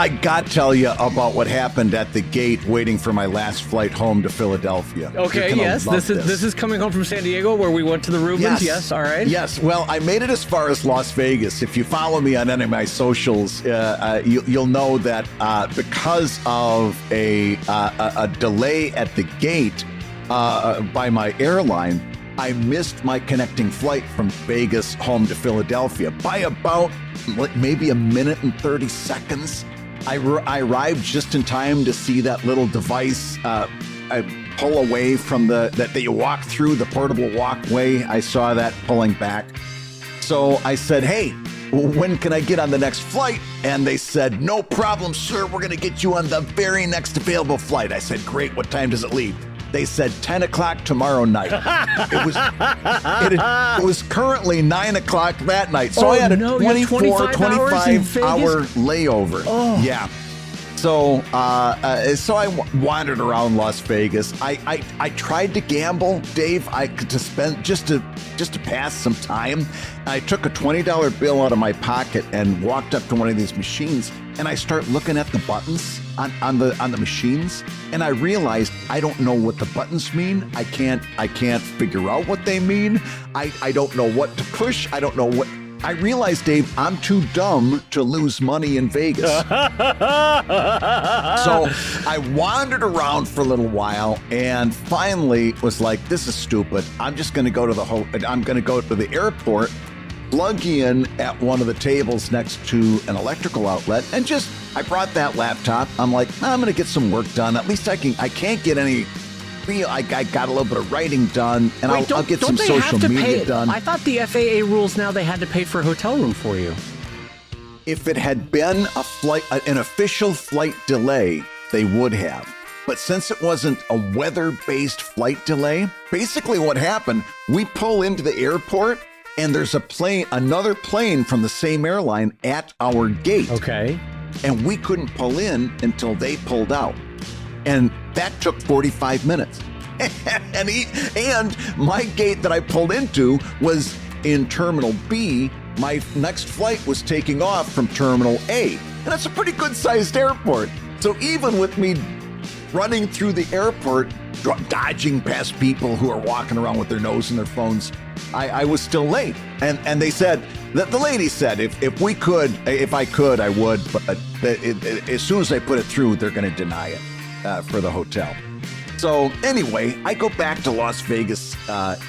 I got to tell you about what happened at the gate waiting for my last flight home to Philadelphia. Okay, yes. This is coming home from San Diego where we went to the Rubens. Yes, all right. Yes, well, I made it as far as Las Vegas. If you follow me on any of my socials, you'll know that because of a delay at the gate by my airline, I missed my connecting flight from Vegas home to Philadelphia by about maybe a minute and 30 seconds. I arrived just in time to see that little device pull away from that you walk through, the portable walkway. I saw that pulling back. So I said, hey, when can I get on the next flight? And they said, no problem, sir. We're going to get you on the very next available flight. I said, great. What time does it leave? They said 10 o'clock tomorrow night. It was currently 9 o'clock that night. So I had a 25 hour layover. Oh. Yeah. So I wandered around Las Vegas. I tried to gamble, Dave. To spend just to pass some time. I took a $20 bill out of my pocket and walked up to one of these machines, and I start looking at the buttons on the machines, and I realized I don't know what the buttons mean. I can't figure out what they mean. I don't know what to push. I don't know what. I realized, Dave, I'm too dumb to lose money in Vegas. So I wandered around for a little while and finally was like, this is stupid. I'm just going to go to the airport, plug in at one of the tables next to an electrical outlet, and I brought that laptop. I'm like, I'm going to get some work done. At least I can't get any. I got a little bit of writing done, and I'll get some social media done. I thought the FAA rules now they had to pay for a hotel room for you. If it had been an official flight delay, they would have. But since it wasn't a weather-based flight delay, basically what happened, we pull into the airport, and there's another plane from the same airline at our gate. Okay. And we couldn't pull in until they pulled out. And that took 45 minutes. and my gate that I pulled into was in Terminal B. My next flight was taking off from Terminal A. And that's a pretty good-sized airport. So even with me running through the airport, dodging past people who are walking around with their nose in their phones, I was still late. And they said, the lady said, if I could, I would. But as soon as I put it through, they're going to deny it. For the hotel. So anyway, I go back to Las Vegas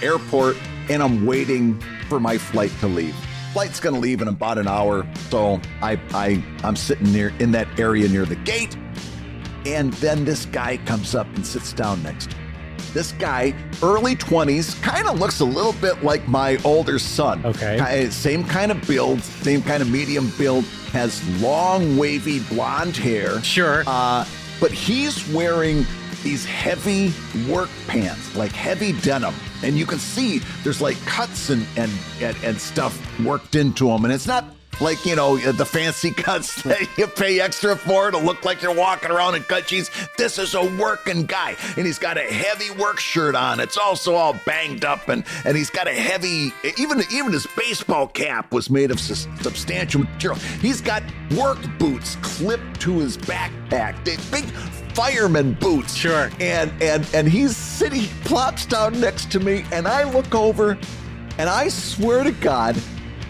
airport and I'm waiting for my flight to leave. Flight's gonna leave in about an hour, so I'm sitting in that area near the gate, and then this guy comes up and sits down next to me. This guy, early 20s, kind of looks a little bit like my older son. Okay. Same kind of build, same kind of medium build, has long wavy blonde hair. Sure. But he's wearing these heavy work pants, like heavy denim. And you can see there's like cuts and stuff worked into them. And it's not like, the fancy cuts that you pay extra for to look like you're walking around in cut jeans. This is a working guy. And he's got a heavy work shirt on. It's also all banged up. And he's got a heavy, even his baseball cap was made of substantial material. He's got work boots clipped to his backpack. Big fireman boots. Sure. And he's sitting, he plops down next to me. And I look over and I swear to God,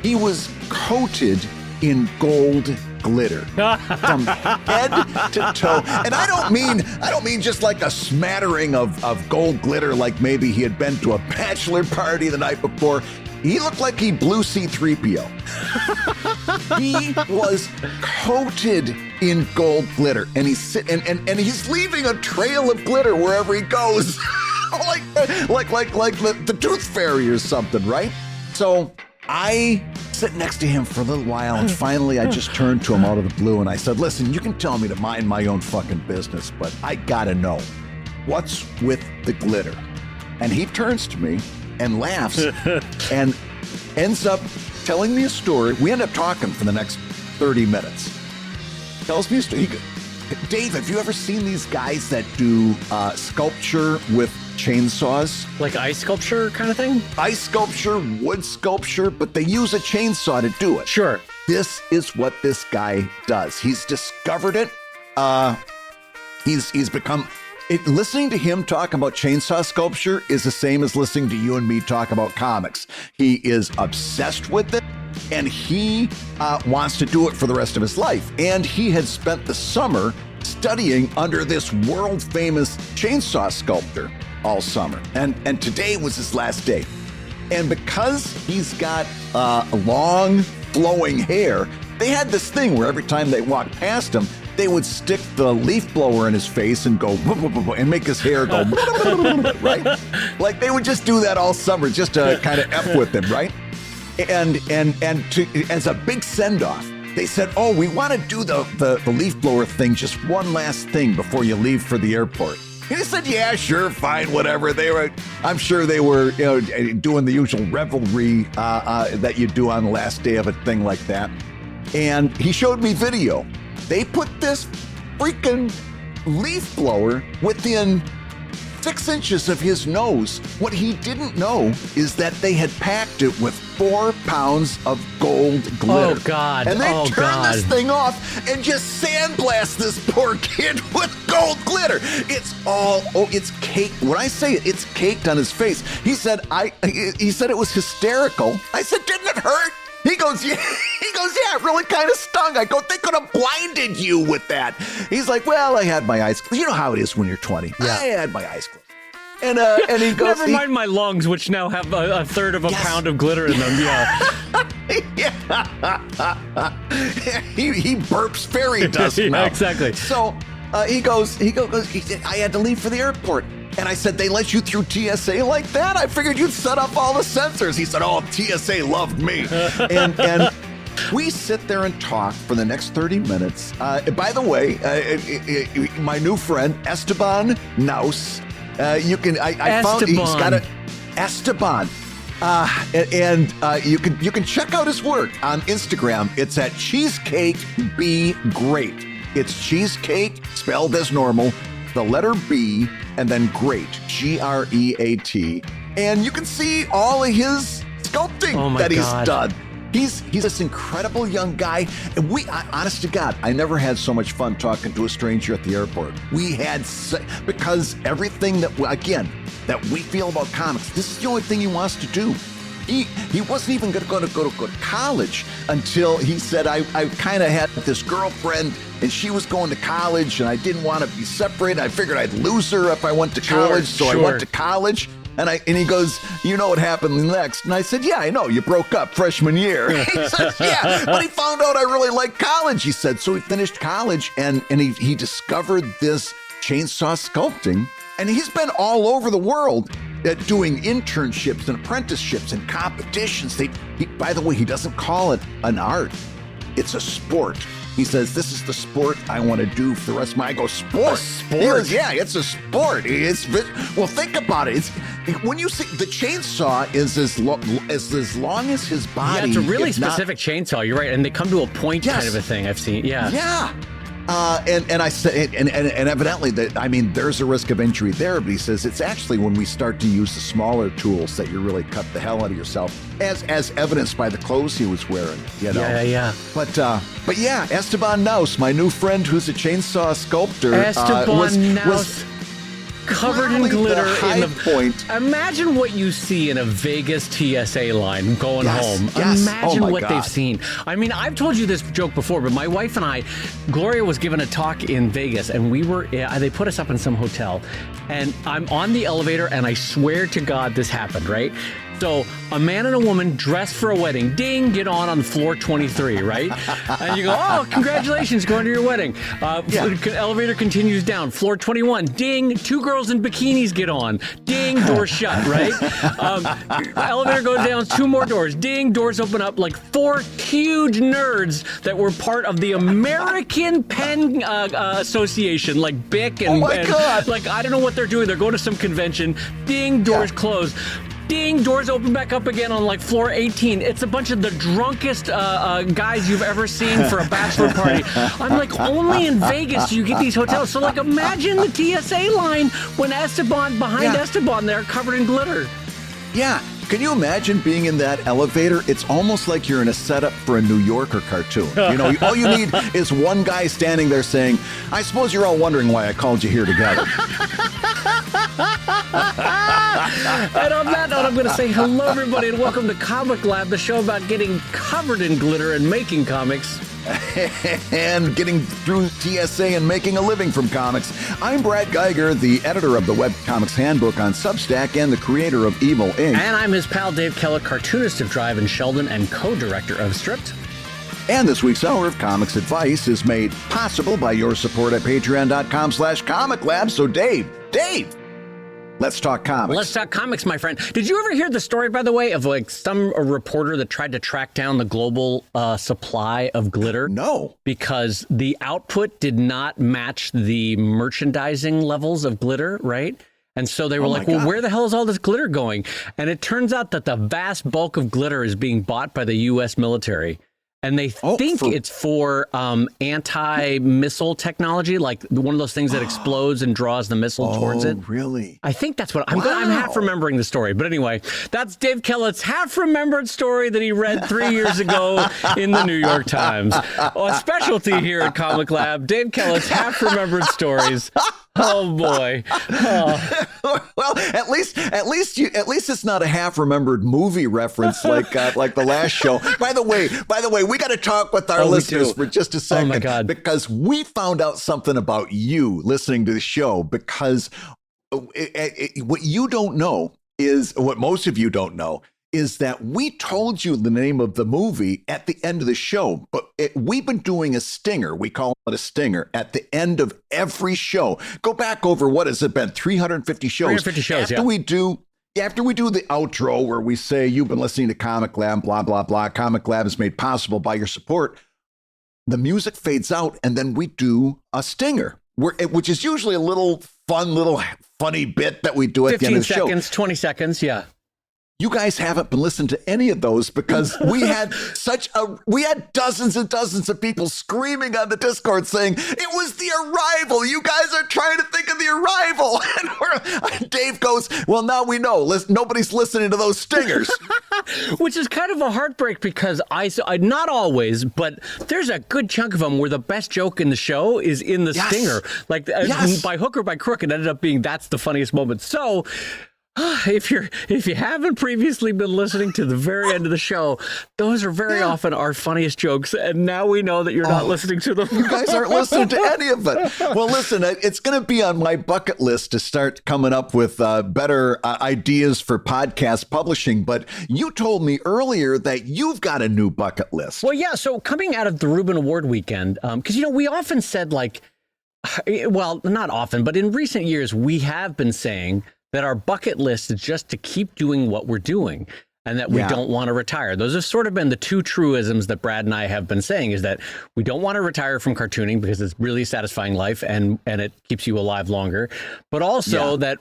he was coated in gold glitter from head to toe. And I don't mean just like a smattering of gold glitter, like maybe he had been to a bachelor party the night before. He looked like he blew C-3PO. He was coated in gold glitter, and he's leaving a trail of glitter wherever he goes, like the Tooth Fairy or something, right? So I sit next to him for a little while, and finally I just turned to him out of the blue and I said, listen, you can tell me to mind my own fucking business, but I gotta know, what's with the glitter? And he turns to me and laughs and ends up telling me a story. We end up talking for the next 30 minutes. Tells me a story. Dave, have you ever seen these guys that do sculpture with chainsaws. Like ice sculpture kind of thing? Ice sculpture, wood sculpture, but they use a chainsaw to do it. Sure. This is what this guy does. He's discovered it. He's become... listening to him talk about chainsaw sculpture is the same as listening to you and me talk about comics. He is obsessed with it, and he wants to do it for the rest of his life. And he had spent the summer studying under this world-famous chainsaw sculptor all summer. And today was his last day. And because he's got long, flowing hair, they had this thing where every time they walked past him, they would stick the leaf blower in his face and go and make his hair go right. Like they would just do that all summer just to kind of F with him, right? And as a big send off, they said, "Oh, we want to do the leaf blower thing, just one last thing before you leave for the airport." And he said, "Yeah, sure, fine, whatever." I'm sure they were, doing the usual revelry that you do on the last day of a thing like that. And he showed me video. They put this freaking leaf blower within 6 inches of his nose. What he didn't know is that they had packed it with 4 pounds of gold glitter. Oh, God. And they turned this thing off and just sandblast this poor kid with gold glitter. It's caked. When I say it, it's caked on his face. He said it was hysterical. I said, "Didn't it hurt?" He goes, yeah, it really kind of stung. I go, "They could have blinded you with that." He's like, "Well, I had my eyes closed." You know how it is when you're 20. Yeah. I had my eyes closed. And he goes, "Never mind my lungs, which now have a third of a pound of glitter in them." Yeah. he burps fairy dust now. Yeah, exactly. So he said, "I had to leave for the airport." And I said, "They let you through TSA like that? I figured you'd set up all the sensors." He said, "Oh, TSA loved me." And we sit there and talk for the next 30 minutes. By the way, my new friend, Esteban Naus, I found he's got a Esteban. You can check out his work on Instagram. It's at Cheesecake Be Great. It's cheesecake spelled as normal, the letter B, and then great, Great. And you can see all of his sculpting that he's done. He's this incredible young guy. And honest to God, I never had so much fun talking to a stranger at the airport. Because everything that we feel about comics, this is the only thing he wants to do. He wasn't even going to go to college until he said, I kind of had this girlfriend and she was going to college and I didn't want to be separated. I figured I'd lose her if I went to college. So I went to college. And he goes, "You know what happened next?" And I said, "Yeah, I know. You broke up freshman year." He says, "Yeah, but he found out I really liked college," he said. So he finished college and he discovered this chainsaw sculpting. And he's been all over the world doing internships and apprenticeships and competitions. By the way, he doesn't call it an art. It's a sport. He says, "This is the sport I want to do for the rest of my..." I go, "Sport?" A sport? He goes, "Yeah, it's a sport." Well, think about it. When you see the chainsaw is as long as his body. Yeah, it's a really specific chainsaw. You're right, and they come to a point kind of a thing. I've seen. Yeah. Yeah. And I said, and evidently there's a risk of injury there, but he says it's actually when we start to use the smaller tools that you really cut the hell out of yourself, as evidenced by the clothes he was wearing, Yeah. But yeah, Esteban Naus, my new friend who's a chainsaw sculptor, was covered in glitter in the point. Imagine what you see in a Vegas TSA line going home. Yes. Imagine what they've seen. I mean, I've told you this joke before, but my wife and I, Gloria was given a talk in Vegas, and they put us up in some hotel, and I'm on the elevator, and I swear to God this happened, right? So a man and a woman dressed for a wedding, ding, get on floor 23, right? And you go, "Oh, congratulations, going to your wedding." Elevator continues down, floor 21, ding, 2 girls in bikinis get on, ding, door shut, right? Elevator goes down, 2 more doors, ding, doors open up, like 4 huge nerds that were part of the American Pen Association, like Bic and, God. like, I don't know what they're doing. They're going to some convention, ding, doors closed. Ding, doors open back up again on like floor 18. It's a bunch of the drunkest guys you've ever seen for a bachelor party. I'm like, only in Vegas do you get these hotels. So like, imagine the TSA line when behind Esteban there, covered in glitter. Yeah. Can you imagine being in that elevator? It's almost like you're in a setup for a New Yorker cartoon. You know, all you need is one guy standing there saying, I suppose you're all wondering why I called you here together. And on that note, I'm going to say hello, everybody, and welcome to ComicLab, the show about getting covered in glitter and making comics. And getting through TSA and making a living from comics. I'm Brad Geiger, the editor of the Webcomics Handbook on Substack and the creator of Evil Inc. And I'm his pal Dave Keller, cartoonist of Drive and Sheldon and co-director of Stripped. And this week's hour of comics advice is made possible by your support at patreon.com/comiclab. So Dave, let's talk comics. Let's talk comics, my friend. Did you ever hear the story, by the way, of like a reporter that tried to track down the global supply of glitter? No. Because the output did not match the merchandising levels of glitter, right? And so they were like, well, where the hell is all this glitter going? And it turns out that the vast bulk of glitter is being bought by the U.S. military. And they think it's for anti-missile technology, like one of those things that explodes and draws the missile towards it. Oh, really? I think that's what I'm half remembering the story. But anyway, that's Dave Kellett's half-remembered story that he read 3 years ago in the New York Times. A specialty here at ComicLab, Dave Kellett's half-remembered stories. Oh boy! Oh. Well, at least it's not a half-remembered movie reference like the last show. By the way, we got to talk with our listeners for just a second, my God. Because we found out something about you listening to the show. Because what you don't know is what most of you don't know is that we told you the name of the movie at the end of the show, but we've been doing a stinger. We call it a stinger at the end of every show. Go back over, what has it been, 350 shows? 350 shows, after we do the outro where we say, you've been listening to Comic Lab, blah, blah, blah. Comic Lab is made possible by your support. The music fades out, and then we do a stinger, which is usually a little funny bit that we do at the end of the show. 15 seconds, 20 seconds, yeah. You guys haven't been listening to any of those because we had dozens and dozens of people screaming on the Discord saying, it was The Arrival. You guys are trying to think of The Arrival. And Dave goes, well, now we know. Nobody's listening to those stingers. Which is kind of a heartbreak because I not always, but there's a good chunk of them where the best joke in the show is in the stinger. Like by hook or by crook, it ended up being that's the funniest moment. So if you haven't previously been listening to the very end of the show, those are very often our funniest jokes, and now we know that you're not listening to them. You guys aren't listening to any of it. Well, listen, it's going to be on my bucket list to start coming up with better ideas for podcast publishing, but you told me earlier that you've got a new bucket list. Well, yeah, so coming out of the Reuben Award weekend, because, we often said, like, well, not often, but in recent years, we have been saying that our bucket list is just to keep doing what we're doing and that we don't want to retire. Those have sort of been the two truisms that Brad and I have been saying, is that we don't want to retire from cartooning because it's really satisfying life and it keeps you alive longer, but also that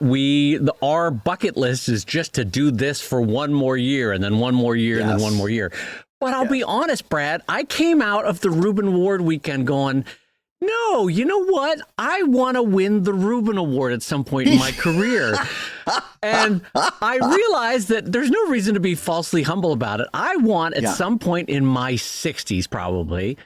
our bucket list is just to do this for one more year and then one more year and then one more year. But I'll be honest, Brad, I came out of the Reuben Award weekend going, no, you know what? I want to win the Reuben Award at some point in my career. And I realized that there's no reason to be falsely humble about it. I want at some point in my 60s probably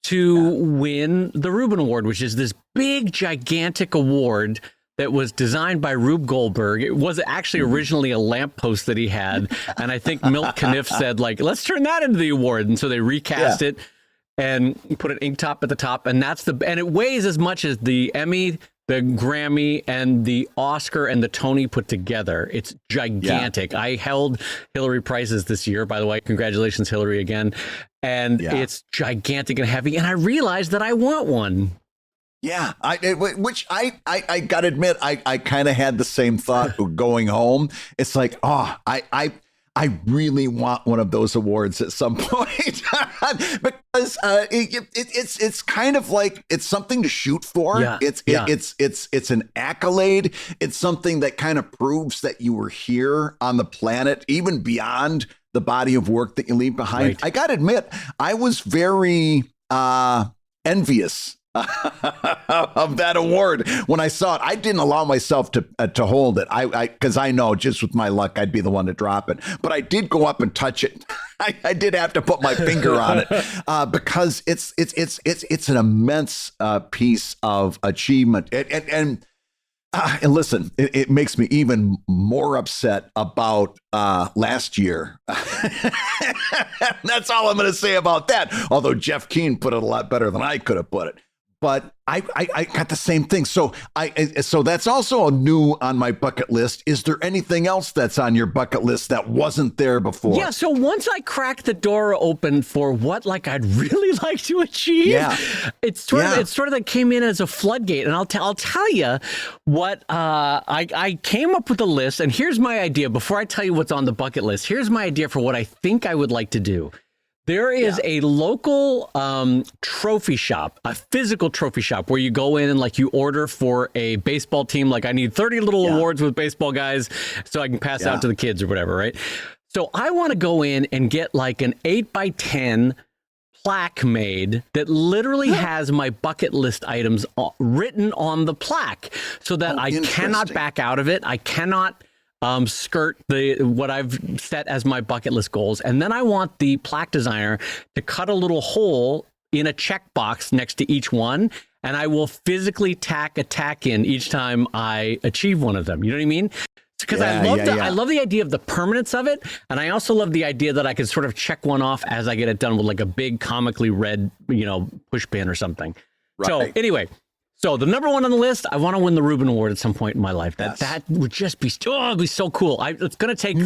to win the Reuben Award, which is this big, gigantic award that was designed by Rube Goldberg. It was actually originally a lamppost that he had. And I think Milt Caniff said, like, let's turn that into the award. And so they recast it and put an ink top at the top, and and it weighs as much as the Emmy, the Grammy, and the Oscar and the Tony put together. It's gigantic. I held Hillary prizes this year, by the way. Congratulations, Hillary, again. And it's gigantic and heavy, and I realized that I want one. Yeah, which I gotta admit, I kind of had the same thought going home. It's like, I really want one of those awards at some point because it's kind of like it's something to shoot for. Yeah. It's an accolade. It's something that kind of proves that you were here on the planet, even beyond the body of work that you leave behind. Right. I got to admit, I was very envious of that award when I saw it. I didn't allow myself to hold it. Because I know just with my luck I'd be the one to drop it. But I did go up and touch it. I did have to put my finger on it because it's an immense piece of achievement. And listen, it makes me even more upset about last year. That's all I'm going to say about that. Although Jeff Keane put it a lot better than I could have put it. But I got the same thing. So that's also a new on my bucket list. Is there anything else that's on your bucket list that wasn't there before? Yeah. So once I cracked the door open for what I'd really like to achieve, it's sort of that came in as a floodgate. And I'll tell you what I came up with a list. And here's my idea. Before I tell you what's on the bucket list, here's my idea for what I think I would like to do. There is a local trophy shop, a physical trophy shop where you go in and you order for a baseball team. Like I need 30 little awards with baseball guys so I can pass out to the kids or whatever, right? So I want to go in and get an 8x10 plaque made that literally has my bucket list items written on the plaque so that I cannot back out of it. I cannot skirt what I've set as my bucket list goals. And then I want the plaque designer to cut a little hole in a checkbox next to each one. And I will physically tack a tack in each time I achieve one of them. You know what I mean? Because I love the idea of the permanence of it. And I also love the idea that I can sort of check one off as I get it done with a big comically red, push pin or something. Right. So anyway. So the number one on the list, I want to win the Reuben Award at some point in my life. That would just be, it'd be so cool. It's going to take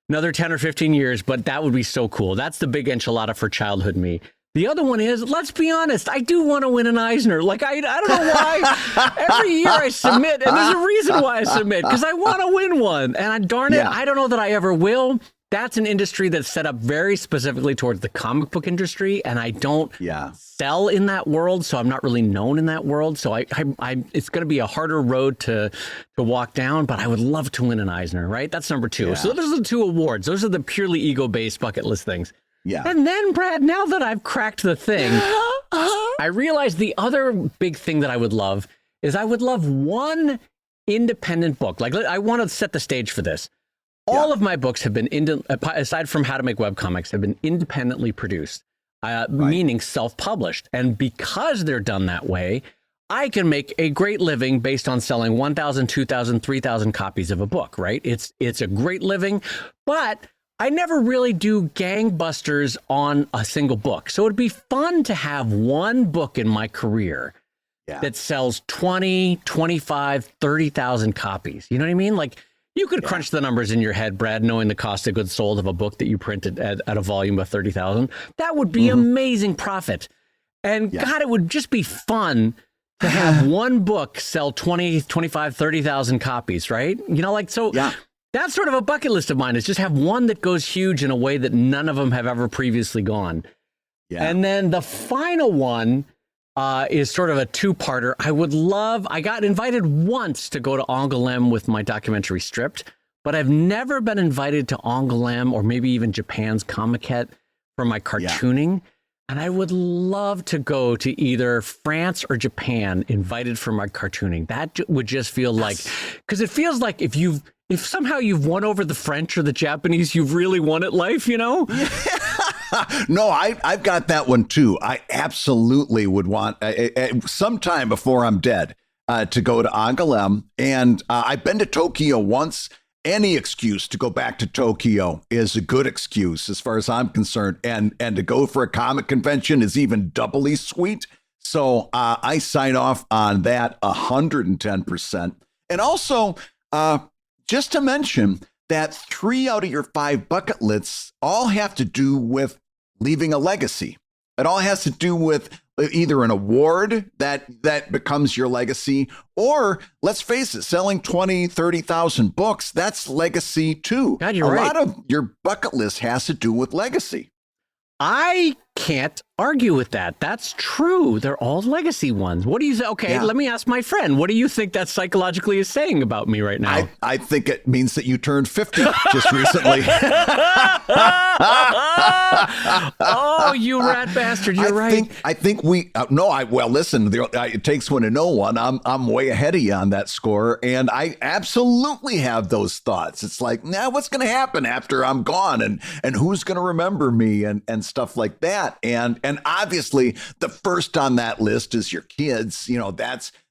another 10 or 15 years, but that would be so cool. That's the big enchilada for childhood me. The other one is, let's be honest, I do want to win an Eisner. I don't know why. Every year I submit, and there's a reason why I submit, because I want to win one. And darn it, I don't know that I ever will. That's an industry that's set up very specifically towards the comic book industry, and I don't sell in that world, so I'm not really known in that world. So it's going to be a harder road to walk down, but I would love to win an Eisner, right? That's number two. So those are the two awards. Those are the purely ego-based bucket list things. Yeah. And then, Brad, now that I've cracked the thing, I realized the other big thing that I would love is I would love one independent book. I want to set the stage for this. All of my books have been, aside from How to Make Webcomics, have been independently produced, meaning self-published. And because they're done that way, I can make a great living based on selling 1,000, 2,000, 3,000 copies of a book, right? It's a great living, but I never really do gangbusters on a single book. So it'd be fun to have one book in my career that sells 20, 25, 30,000 copies. You know what I mean? You could crunch the numbers in your head, Brad, knowing the cost of goods sold of a book that you printed at a volume of 30,000. That would be amazing profit. And God, it would just be fun to have one book sell 20, 25, 30,000 copies, right? That's sort of a bucket list of mine, is just have one that goes huge in a way that none of them have ever previously gone. Yeah. And then the final one is sort of a two-parter. I got invited once to go to Angoulême with my documentary Stripped, but I've never been invited to Angoulême or maybe even Japan's Comiket for my cartooning. And I would love to go to either France or Japan, invited for my cartooning. That would just feel because it feels like if somehow you've won over the French or the Japanese, you've really won at life, No, I've got that one too. I absolutely would want sometime before I'm dead to go to Angoulême. And I've been to Tokyo once. Any excuse to go back to Tokyo is a good excuse as far as I'm concerned. And to go for a comic convention is even doubly sweet. So I sign off on that 110%. And also, just to mention that 3 out of your 5 bucket lists all have to do with leaving a legacy. It all has to do with either an award that becomes your legacy, or let's face it, selling 20, 30,000 books, that's legacy too. God, you're right. A lot of your bucket list has to do with legacy. I can't argue with that. That's true. They're all legacy ones. What do you say? Okay, let me ask my friend. What do you think that psychologically is saying about me right now? I think it means that you turned 50 just recently. Oh, you rat bastard. You're right. I think we, well, listen, it takes one to know one. I'm way ahead of you on that score. And I absolutely have those thoughts. It's like, what's going to happen after I'm gone, and who's going to remember me and stuff like that. And obviously the first on that list is your kids,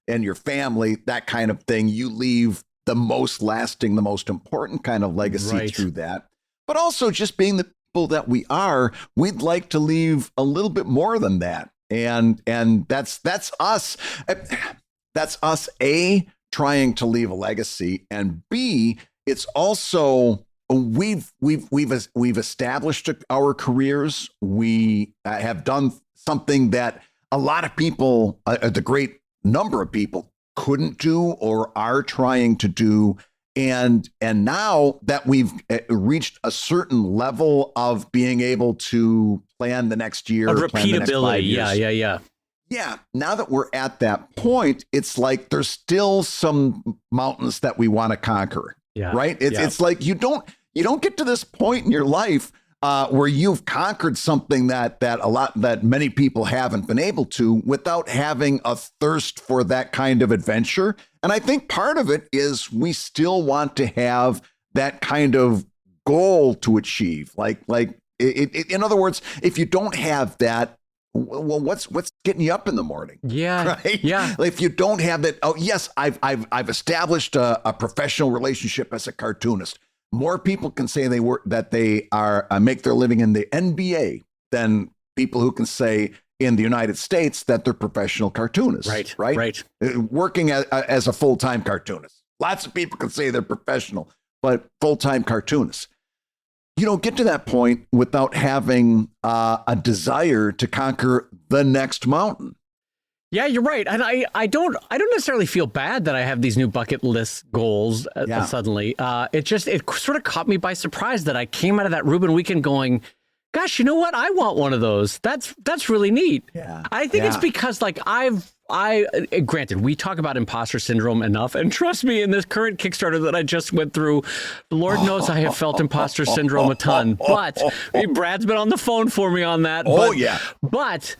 and your family, that kind of thing. You leave the most lasting, the most important kind of legacy through that. But also just being the people that we are, we'd like to leave a little bit more than that. And that's us. That's us, A, trying to leave a legacy, and B, it's also we've established our careers. We have done something that a lot of people, the great number of people, couldn't do or are trying to do. And now that we've reached a certain level of being able to plan the next year, of repeatability. Yeah. Now that we're at that point, it's like there's still some mountains that we want to conquer. Yeah. Right. It's like you don't get to this point in your life where you've conquered something that many people haven't been able to without having a thirst for that kind of adventure. And I think part of it is we still want to have that kind of goal to achieve. Like in other words, if you don't have that, well, what's getting you up in the morning? Yeah. Right. Yeah. Like if you don't have that, oh yes, I've established a professional relationship as a cartoonist. More people can say that they are make their living in the NBA than people who can say in the United States that they're professional cartoonists. Right. Working as a full-time cartoonist. Lots of people can say they're professional, but full-time cartoonists. You don't get to that point without having a desire to conquer the next mountain. Yeah, you're right. And I don't necessarily feel bad that I have these new bucket list goals suddenly. It sort of caught me by surprise that I came out of that Reuben weekend going, gosh, you know what? I want one of those. That's really neat. Yeah. I think it's because like granted, we talk about imposter syndrome enough, and trust me, in this current Kickstarter that I just went through, Lord knows I have felt imposter syndrome a ton, but Brad's been on the phone for me on that. But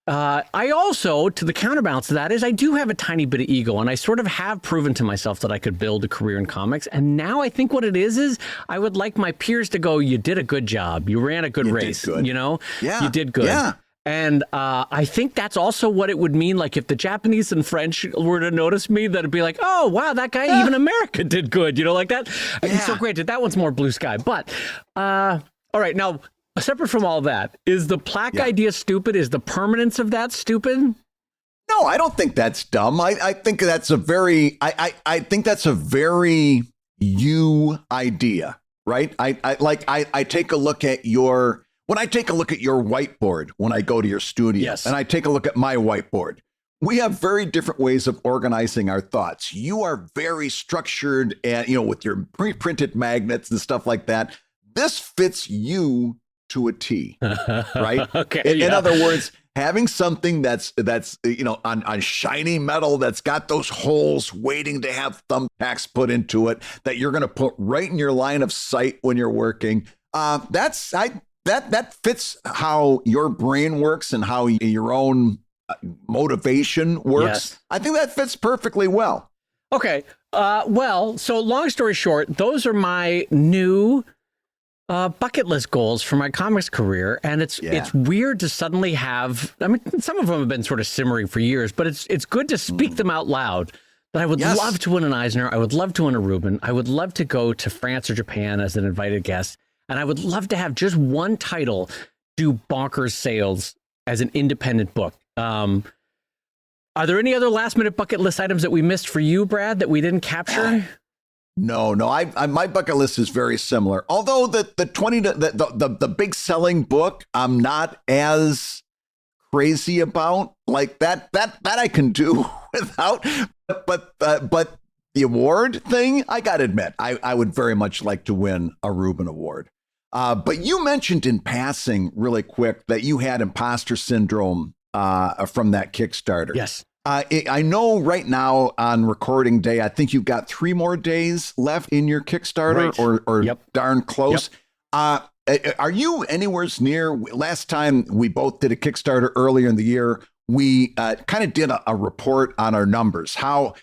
I also, to the counterbalance to that, is I do have a tiny bit of ego, and I sort of have proven to myself that I could build a career in comics. And now I think what it is I would like my peers to go, you did a good job. You ran a good race, you did good. Yeah. And I think that's also what it would mean. Like if the Japanese and French were to notice me, that'd be like, oh, wow, that guy, even America did good, like that. Yeah. So granted, that one's more blue sky. But all right, now, separate from all that, is the plaque idea stupid? Is the permanence of that stupid? No, I don't think that's dumb. I think that's a very, I think that's a very you idea, right? I take a look at when I take a look at your whiteboard, when I go to your studio, and I take a look at my whiteboard, we have very different ways of organizing our thoughts. You are very structured and, with your pre-printed magnets and stuff like that. This fits you to a T, right? Okay. In other words, having something that's on shiny metal that's got those holes waiting to have thumbtacks put into it that you're going to put right in your line of sight when you're working. That fits how your brain works and how your own motivation works. Yes. I think that fits perfectly well. Okay. Well, so long story short, those are my new bucket list goals for my comics career. And it's weird to suddenly have, I mean, some of them have been sort of simmering for years, but it's good to speak them out loud. That I would love to win an Eisner. I would love to win a Reuben. I would love to go to France or Japan as an invited guest. And I would love to have just one title do bonkers sales as an independent book. Are there any other last minute bucket list items that we missed for you, Brad, that we didn't capture? No. My bucket list is very similar. Although the big selling book, I'm not as crazy about. Like that I can do without. But the award thing, I got to admit, I would very much like to win a Reuben Award. But you mentioned in passing really quick that you had imposter syndrome from that Kickstarter. Yes. I know right now on recording day, I think you've got 3 more days left in your Kickstarter, right. or Yep. darn close. Yep. Are you anywhere near? Last time we both did a Kickstarter earlier in the year, we kind of did a report on our numbers, how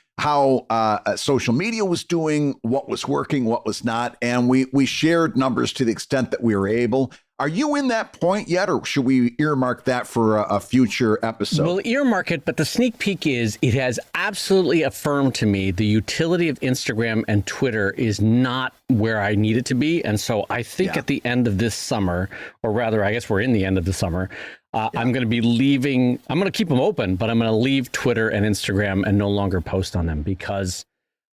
social media was doing, what was working, what was not, and we shared numbers to the extent that we were able. Are you in that point yet, or should we earmark that for a future episode? We'll earmark it, but the sneak peek is it has absolutely affirmed to me the utility of Instagram and Twitter is not where I need it to be. And so I think at the end of this summer, or rather, I guess we're in the end of the summer, I'm going to be leaving. I'm going to keep them open, but I'm going to leave Twitter and Instagram and no longer post on them because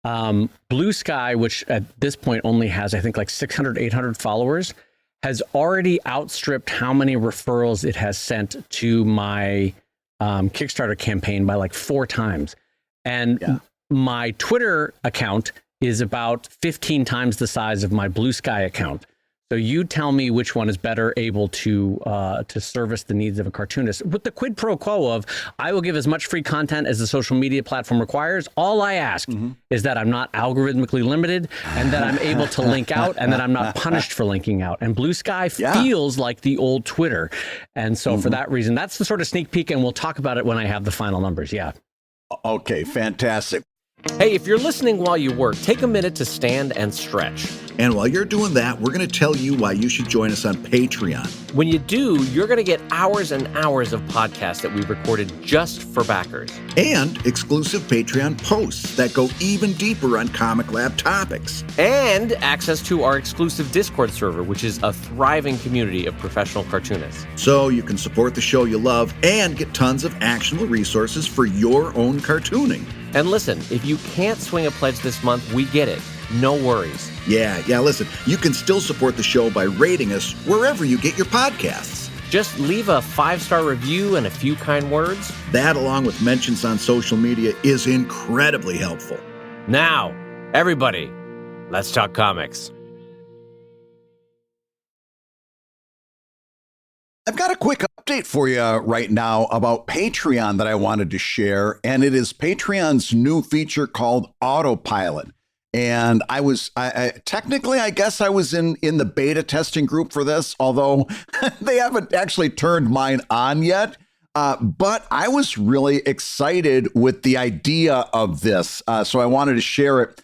Blue Sky, which at this point only has, I think, like 600, 800 followers, has already outstripped how many referrals it has sent to my Kickstarter campaign by like 4 times. And my Twitter account is about 15 times the size of my Blue Sky account. So you tell me which one is better able to service the needs of a cartoonist. With the quid pro quo of, I will give as much free content as the social media platform requires. All I ask is that I'm not algorithmically limited and that I'm able to link out and that I'm not punished for linking out. And Blue Sky feels like the old Twitter. And so for that reason, that's the sort of sneak peek, and we'll talk about it when I have the final numbers. Yeah. Okay, fantastic. Hey, if you're listening while you work, take a minute to stand and stretch. And while you're doing that, we're going to tell you why you should join us on Patreon. When you do, you're going to get hours and hours of podcasts that we recorded just for backers. And exclusive Patreon posts that go even deeper on ComicLab topics. And access to our exclusive Discord server, which is a thriving community of professional cartoonists. So you can support the show you love and get tons of actionable resources for your own cartooning. And listen, if you can't swing a pledge this month, we get it. No worries. Yeah, listen, you can still support the show by rating us wherever you get your podcasts. Just leave a 5-star review and a few kind words. That, along with mentions on social media, is incredibly helpful. Now, everybody, let's talk comics. I've got a quick update for you right now about Patreon that I wanted to share, and it is Patreon's new feature called Autopilot. And I technically, I guess I was in the beta testing group for this, although they haven't actually turned mine on yet. But I was really excited with the idea of this. So I wanted to share it,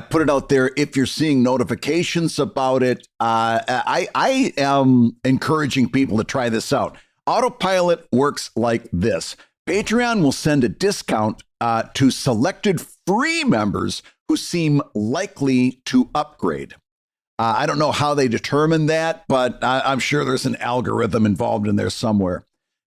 put it out there. If you're seeing notifications about it, I am encouraging people to try this out. Autopilot works like this. Patreon will send a discount to selected free members who seem likely to upgrade. I don't know how they determine that, but I'm sure there's an algorithm involved in there somewhere.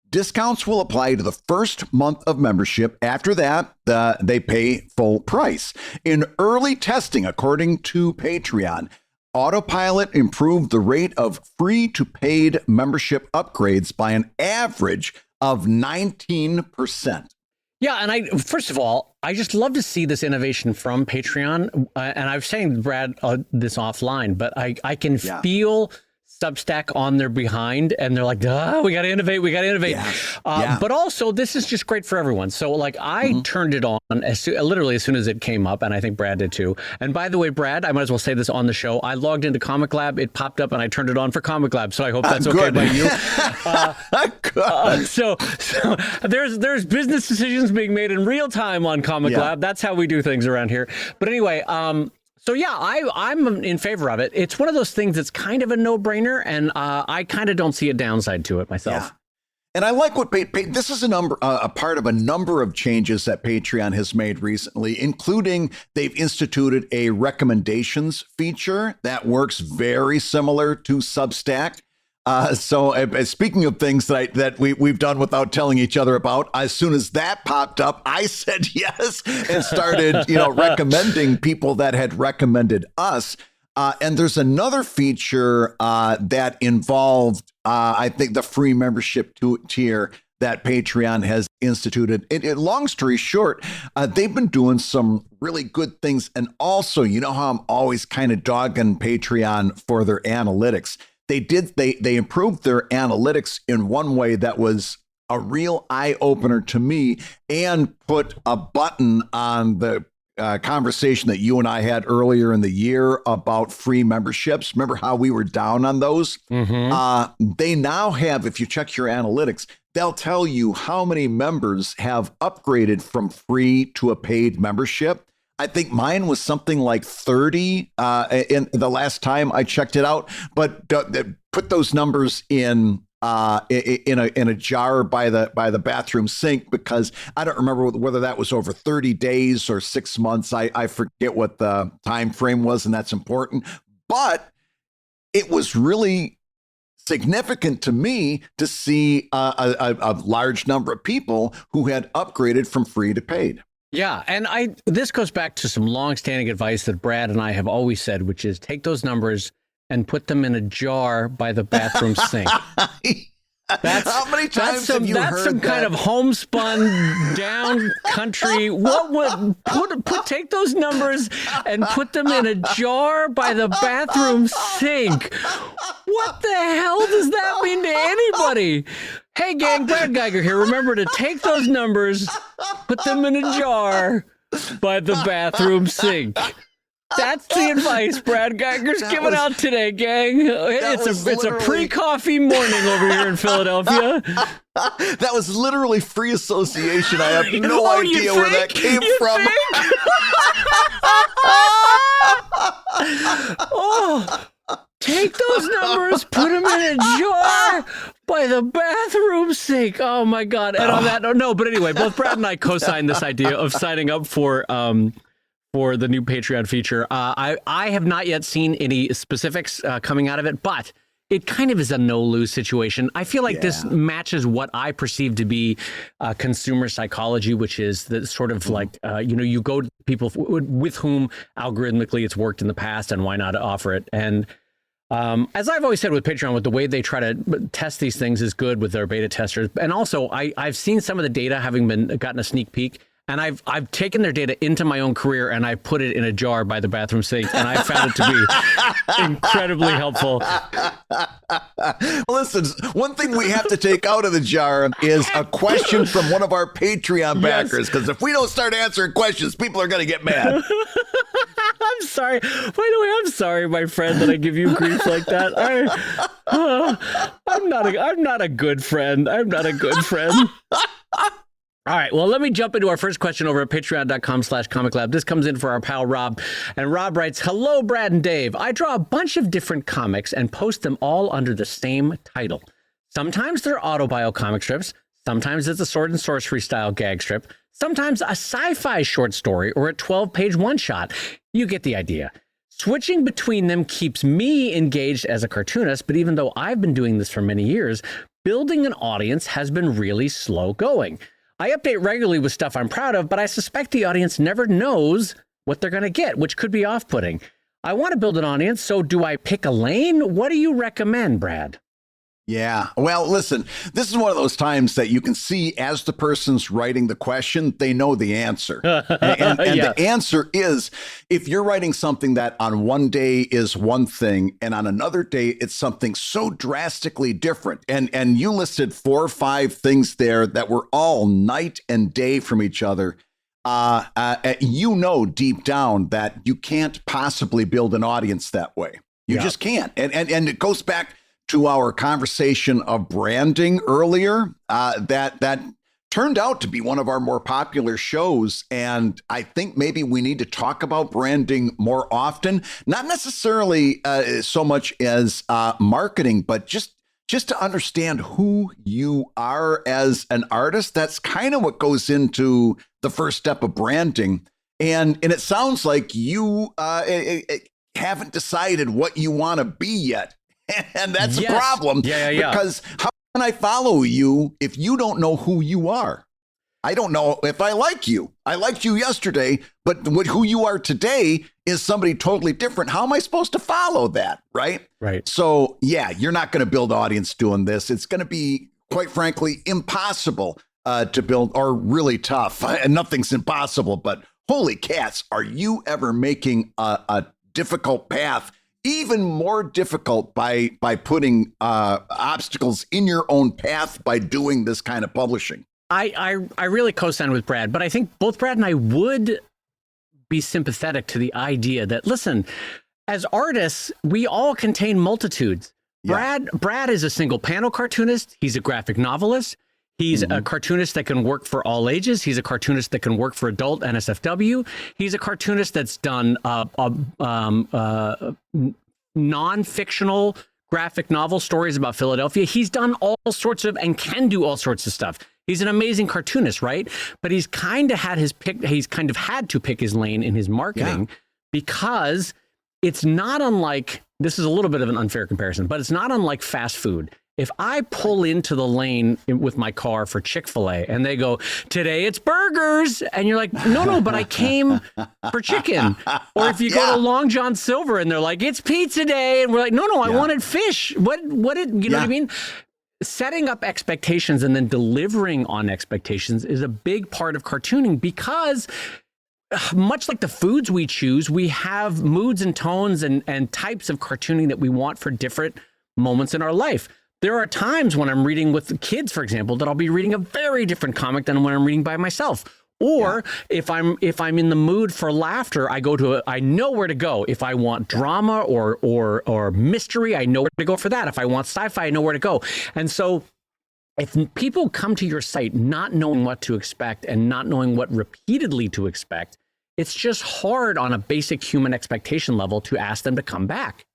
Discounts will apply to the first month of membership. After that, they pay full price. In early testing, according to Patreon, Autopilot improved the rate of free to paid membership upgrades by an average of 19%. Yeah, and first of all, I just love to see this innovation from Patreon. And I was saying, Brad, this offline, but I can feel Substack on their behind, and they're like, we got to innovate. But also, this is just great for everyone. So, like, I turned it on literally as soon as it came up, and I think Brad did too. And by the way, Brad, I might as well say this on the show. I logged into ComicLab, it popped up, and I turned it on for ComicLab. So I hope that's okay by you. So there's business decisions being made in real time on ComicLab. Yeah. That's how we do things around here. But anyway, so yeah, I'm in favor of it. It's one of those things that's kind of a no-brainer, and I kind of don't see a downside to it myself. Yeah. And I like what this is a part of a number of changes that Patreon has made recently, including they've instituted a recommendations feature that works very similar to Substack. So speaking of things that we've done without telling each other about, as soon as that popped up, I said yes and started, recommending people that had recommended us. And there's another feature that involved, I think, the free membership tier that Patreon has instituted. Long story short, they've been doing some really good things. And also, you know how I'm always kind of dogging Patreon for their analytics. They improved their analytics in one way that was a real eye-opener to me, and put a button on the conversation that you and I had earlier in the year about free memberships. Remember how we were down on those? They now have, if you check your analytics, they'll tell you how many members have upgraded from free to a paid membership. I think mine was something like 30 in the last time I checked it out. But put those numbers in a jar by the bathroom sink, because I don't remember whether that was over 30 days or 6 months. I forget what the time frame was, and that's important. But it was really significant to me to see a large number of people who had upgraded from free to paid. Yeah, and this goes back to some longstanding advice that Brad and I have always said, which is take those numbers and put them in a jar by the bathroom sink. How many times have you heard that's some that? kind of homespun down country. What would take those numbers and put them in a jar by the bathroom sink? What the hell does that mean to anybody? Hey gang, Brad Geiger here. Remember to take those numbers, put them in a jar by the bathroom sink. That's the advice Brad Geiger's giving out today, gang. It's a pre-coffee morning over here in Philadelphia. That was literally free association. I have no idea where that came from. Take those numbers, put them in a jar by the bathroom sink. Oh my God! And on that, but anyway, both Brad and I co-signed this idea of signing up for the new Patreon feature. I have not yet seen any specifics coming out of it, but it kind of is a no-lose situation. I feel like this matches what I perceive to be consumer psychology, which is the sort of like, you go to people with whom algorithmically it's worked in the past, and why not offer it? And as I've always said with Patreon, with the way they try to test these things is good with their beta testers. And also, I've seen some of the data, having gotten a sneak peek. And I've taken their data into my own career, and I put it in a jar by the bathroom sink, and I found it to be incredibly helpful. Listen, one thing we have to take out of the jar is a question from one of our Patreon backers, because if we don't start answering questions, people are going to get mad. I'm sorry. By the way, I'm sorry, my friend, that I give you grief like that. I'm not a good friend. I'm not a good friend. All right, well, let me jump into our first question over at patreon.com/ComicLab. This comes in for our pal Rob, and Rob writes, "Hello, Brad and Dave. I draw a bunch of different comics and post them all under the same title. Sometimes they're autobio comic strips, sometimes it's a sword and sorcery style gag strip, sometimes a sci-fi short story or a 12-page one-shot. You get the idea. Switching between them keeps me engaged as a cartoonist, but even though I've been doing this for many years, building an audience has been really slow going. I update regularly with stuff I'm proud of, but I suspect the audience never knows what they're going to get, which could be off-putting. I want to build an audience, so do I pick a lane? What do you recommend, Brad?" Yeah. Well, listen, this is one of those times that you can see as the person's writing the question, they know the answer. And the answer is, if you're writing something that on one day is one thing and on another day it's something so drastically different, and you listed 4 or 5 things there that were all night and day from each other, deep down that you can't possibly build an audience that way. You just can't. And it goes back to our conversation of branding earlier, that turned out to be one of our more popular shows. And I think maybe we need to talk about branding more often, not necessarily so much as marketing, but just to understand who you are as an artist. That's kind of what goes into the first step of branding. And it sounds like you haven't decided what you want to be yet. And that's a problem. Because how can I follow you if you don't know who you are? I don't know if I like you. I liked you yesterday, but who you are today is somebody totally different. How am I supposed to follow that? Right. Right. So, yeah, you're not going to build audience doing this. It's going to be quite frankly, impossible to build, or really tough. And nothing's impossible, but holy cats, are you ever making a difficult path even more difficult by putting obstacles in your own path by doing this kind of publishing? I really co-sign with Brad, but I think both Brad and I would be sympathetic to the idea that, listen, as artists, we all contain multitudes. Yeah. Brad is a single panel cartoonist. He's a graphic novelist. He's a cartoonist that can work for all ages. He's a cartoonist that can work for adult NSFW. He's a cartoonist that's done non-fictional graphic novel stories about Philadelphia. He's done all sorts of and can do all sorts of stuff. He's an amazing cartoonist, right? But he's kind of had to pick his lane in his marketing because it's not unlike, this is a little bit of an unfair comparison, but it's not unlike fast food. If I pull into the lane with my car for Chick-fil-A and they go, today it's burgers, and you're like, no, but I came for chicken. Or if you go to Long John Silver and they're like, it's pizza day, and we're like, no, I wanted fish. You know what I mean? Setting up expectations and then delivering on expectations is a big part of cartooning, because much like the foods we choose, we have moods and tones and types of cartooning that we want for different moments in our life. There are times when I'm reading with the kids, for example, that I'll be reading a very different comic than when I'm reading by myself. Or if I'm in the mood for laughter, I know where to go. If I want drama or mystery, I know where to go for that. If I want sci-fi, I know where to go. And so if people come to your site not knowing what to expect and not knowing what repeatedly to expect, it's just hard on a basic human expectation level to ask them to come back.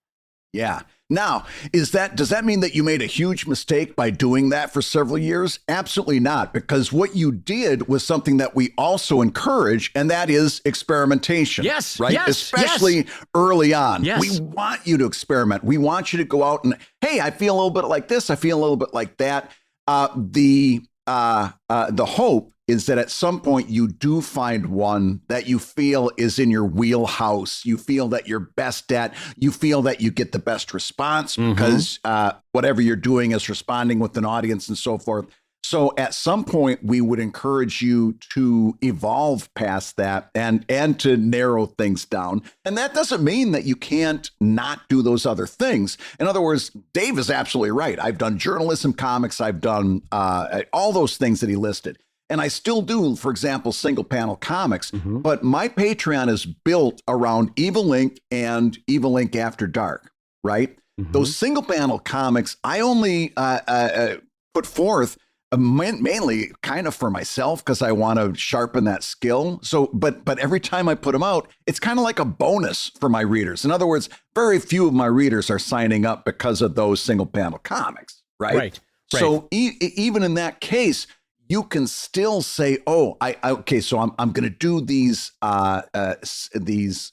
Yeah. Now, does that mean that you made a huge mistake by doing that for several years? Absolutely not, because what you did was something that we also encourage, and that is experimentation. Yes. Right? Yes, especially early on. Yes. We want you to experiment. We want you to go out and, hey, I feel a little bit like this. I feel a little bit like that. The hope is that at some point you do find one that you feel is in your wheelhouse. You feel that you're best at. You feel that you get the best response because whatever you're doing is responding with an audience and so forth. So at some point, we would encourage you to evolve past that and to narrow things down. And that doesn't mean that you can't not do those other things. In other words, Dave is absolutely right. I've done journalism comics. I've done all those things that he listed. And I still do, for example, single panel comics. But my Patreon is built around Evil Ink and Evil Ink After Dark, right? Those single panel comics, I only put forth mainly kind of for myself because I want to sharpen that skill. So, but every time I put them out, it's kind of like a bonus for my readers. In other words, very few of my readers are signing up because of those single panel comics, right? Right. So even in that case, you can still say, "Oh, so I'm going to do these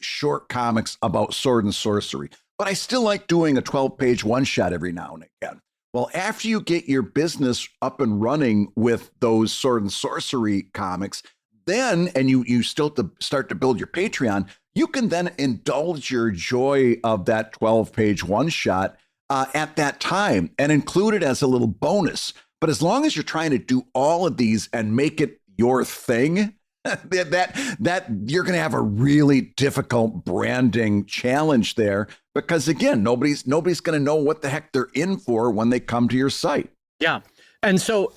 short comics about sword and sorcery, but I still like doing a 12-page one-shot every now and again." Well, after you get your business up and running with those sword and sorcery comics, then you still start to build your Patreon, you can then indulge your joy of that 12-page one-shot at that time and include it as a little bonus. But as long as you're trying to do all of these and make it your thing, that you're going to have a really difficult branding challenge there, because again, nobody's going to know what the heck they're in for when they come to your site. Yeah. And so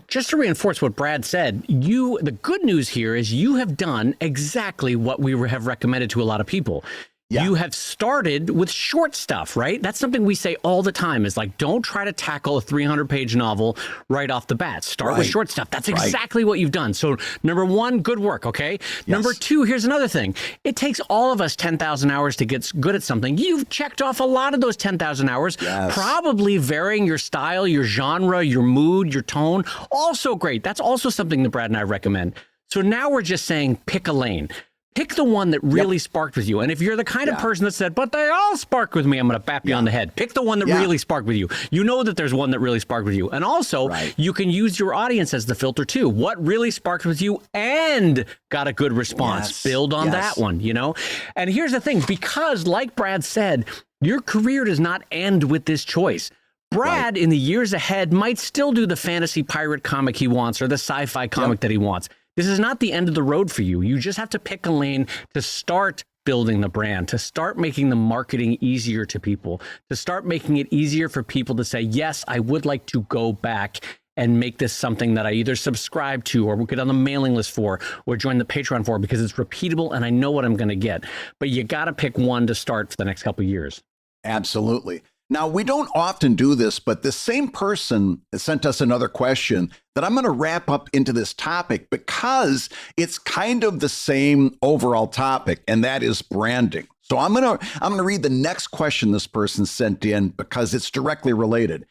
just to reinforce what Brad said, the good news here is you have done exactly what we have recommended to a lot of people. Yeah. You have started with short stuff, right? That's something we say all the time is like, don't try to tackle a 300-page novel right off the bat. Start with short stuff. That's exactly what you've done. So number one, good work, okay? Yes. Number two, here's another thing. It takes all of us 10,000 hours to get good at something. You've checked off a lot of those 10,000 hours, probably varying your style, your genre, your mood, your tone. Also great. That's also something that Brad and I recommend. So now we're just saying pick a lane. Pick the one that really sparked with you. And if you're the kind of person that said, but they all spark with me, I'm going to bap you on the head. Pick the one that really sparked with you. You know that there's one that really sparked with you. And also, you can use your audience as the filter too. What really sparked with you and got a good response? Build on that one, you know? And here's the thing, because like Brad said, your career does not end with this choice. Brad, in the years ahead, might still do the fantasy pirate comic he wants or the sci-fi comic that he wants. This is not the end of the road for you. You just have to pick a lane to start building the brand, to start making the marketing easier to people, to start making it easier for people to say, yes, I would like to go back and make this something that I either subscribe to or get on the mailing list for or join the Patreon for because it's repeatable and I know what I'm going to get. But you got to pick one to start for the next couple of years. Absolutely. Now, we don't often do this, but the same person sent us another question that I'm going to wrap up into this topic because it's kind of the same overall topic, and that is branding. So I'm going to read the next question this person sent in because it's directly related.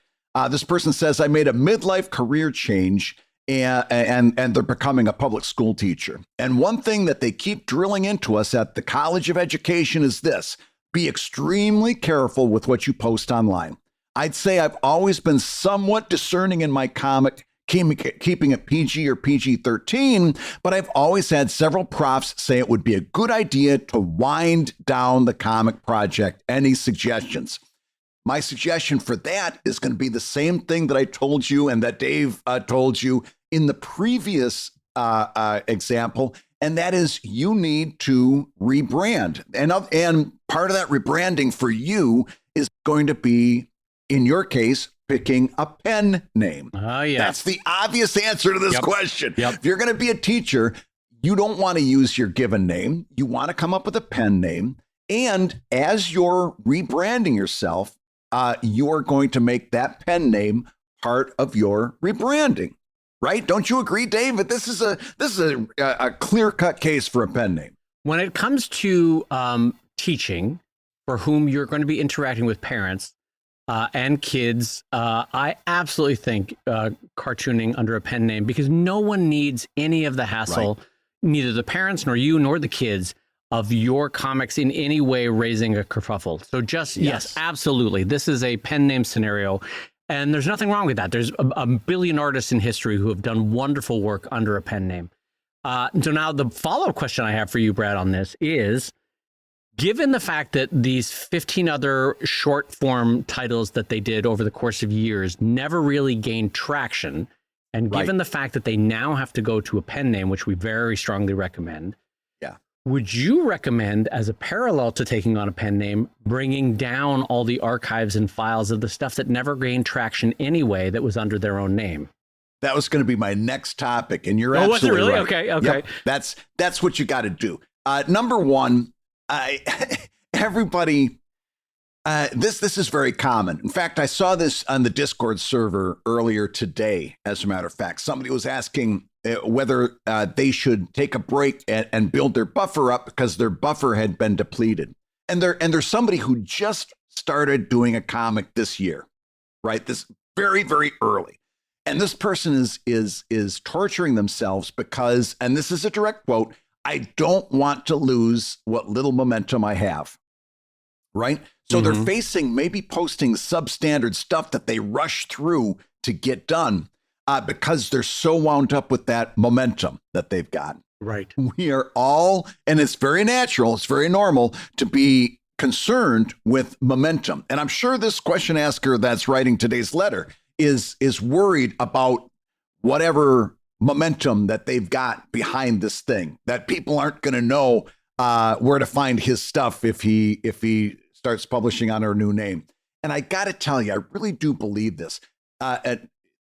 This person says, I made a midlife career change and they're becoming a public school teacher. And one thing that they keep drilling into us at the College of Education is this: be extremely careful with what you post online. I'd say I've always been somewhat discerning in my comic, keeping it PG or PG-13, but I've always had several profs say it would be a good idea to wind down the comic project. Any suggestions? My suggestion for that is going to be the same thing that I told you and that Dave told you in the previous example, and that is you need to rebrand. And part of that rebranding for you is going to be, in your case, picking a pen name. That's the obvious answer to this question. If you're going to be a teacher, you don't want to use your given name. You want to come up with a pen name. And as you're rebranding yourself, you're going to make that pen name part of your rebranding. Right? Don't you agree, Dave? But this is a clear-cut case for a pen name. When it comes to teaching, for whom you're going to be interacting with parents and kids, I absolutely think cartooning under a pen name, because no one needs any of the hassle, neither the parents nor you nor the kids, of your comics in any way raising a kerfuffle. So just, yes, absolutely. This is a pen name scenario. And there's nothing wrong with that. There's a billion artists in history who have done wonderful work under a pen name. So now the follow-up question I have for you, Brad, on this is, given the fact that these 15 other short form titles that they did over the course of years never really gained traction, and given the fact that they now have to go to a pen name, which we very strongly recommend, would you recommend, as a parallel to taking on a pen name, bringing down all the archives and files of the stuff that never gained traction anyway that was under their own name? That was going to be my next topic, and you're absolutely was it really? right. Okay. Yep, that's what you got to do. Number one, everybody, this is very common. In fact, I saw this on the Discord server earlier today. As a matter of fact, somebody was asking whether they should take a break and build their buffer up because their buffer had been depleted. And there's somebody who just started doing a comic this year, right? This very, very early. And this person is torturing themselves because, and this is a direct quote, I don't want to lose what little momentum I have, right? So they're facing maybe posting substandard stuff that they rush through to get done. Because they're so wound up with that momentum that they've got. Right. We are all, and it's very natural, it's very normal to be concerned with momentum. And I'm sure this question asker that's writing today's letter is worried about whatever momentum that they've got behind this thing, that people aren't going to know where to find his stuff if he starts publishing under a new name. And I got to tell you, I really do believe this.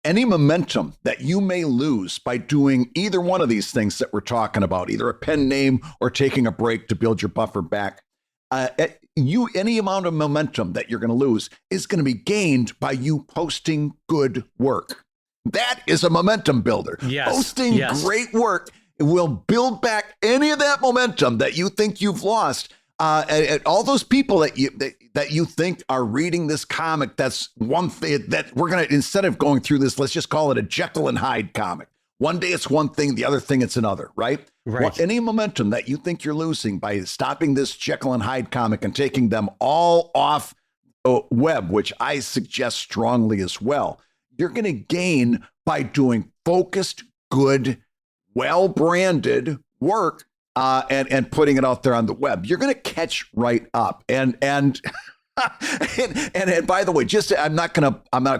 Any momentum that you may lose by doing either one of these things that we're talking about, either a pen name or taking a break to build your buffer back, any amount of momentum that you're going to lose is going to be gained by you posting good work. That is a momentum builder. Yes. Posting great work will build back any of that momentum that you think you've lost. And all those people that you think are reading this comic, that's one thing that we're going to, instead of going through this, let's just call it a Jekyll and Hyde comic. One day it's one thing, the other thing it's another, right? Any momentum that you think you're losing by stopping this Jekyll and Hyde comic and taking them all off web, which I suggest strongly as well, you're going to gain by doing focused, good, well-branded work and putting it out there on the web. You're going to catch right up. And and by the way, I'm not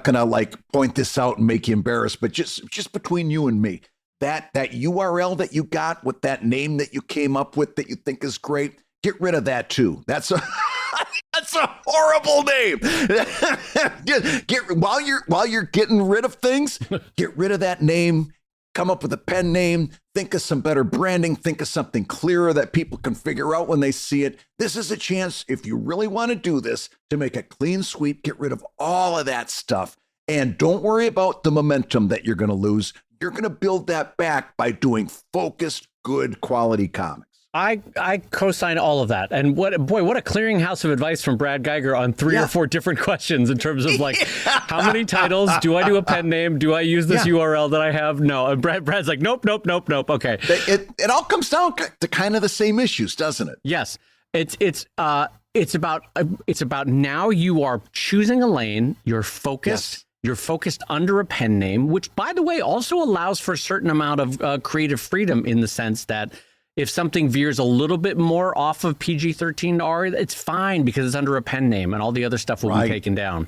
gonna like point this out and make you embarrassed, but just between you and me, that URL that you got with that name that you came up with that you think is great, get rid of that too. That's a that's a horrible name. While you're getting rid of things, get rid of that name. Come up with a pen name, think of some better branding, think of something clearer that people can figure out when they see it. This is a chance, if you really want to do this, to make a clean sweep, get rid of all of that stuff. And don't worry about the momentum that you're going to lose. You're going to build that back by doing focused, good quality comics. I co-sign all of that. And what a clearinghouse of advice from Brad Geiger on 3 or 4 different questions in terms of like, how many titles? Do I do a pen name? Do I use this URL that I have? No. And Brad's like, nope. Okay. It all comes down to kind of the same issues, doesn't it? Yes. It's about now you are choosing a lane. You're focused. Yes. You're focused under a pen name, which, by the way, also allows for a certain amount of creative freedom in the sense that if something veers a little bit more off of PG-13 to R, it's fine because it's under a pen name and all the other stuff will be taken down.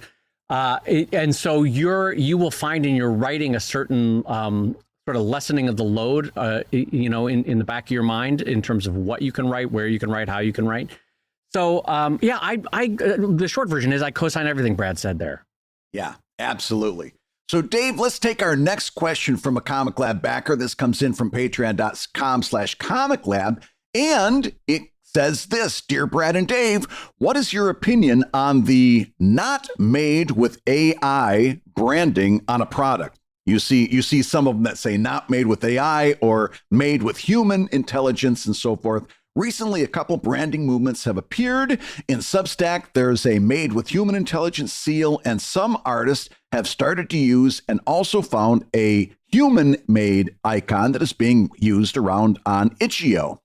And so you will find in your writing a certain sort of lessening of the load, in the back of your mind in terms of what you can write, where you can write, how you can write. So, the short version is I co-sign everything Brad said there. Yeah, absolutely. So, Dave, let's take our next question from a ComicLab backer. This comes in from patreon.com/ComicLab. And it says this: Dear Brad and Dave, what is your opinion on the not made with AI branding on a product? You see some of them that say not made with AI or made with human intelligence and so forth. Recently, a couple branding movements have appeared. In Substack, there's a made with human intelligence seal, and some artists have started to use and also found a human-made icon that is being used around on Itch.io.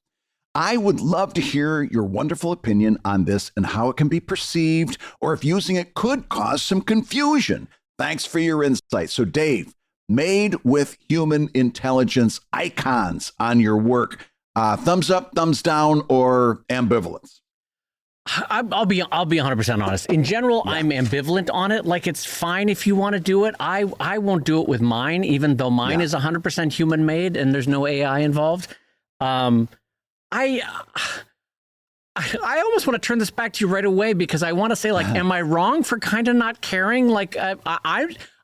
I would love to hear your wonderful opinion on this and how it can be perceived, or if using it could cause some confusion. Thanks for your insight. So, Dave, made with human intelligence icons on your work. Thumbs up, thumbs down, or ambivalence? I'll be 100% honest. In general, I'm ambivalent on it. Like, it's fine if you want to do it. I won't do it with mine, even though mine is 100% human made and there's no AI involved. I almost want to turn this back to you right away because I want to say, like, am I wrong for kind of not caring? Like,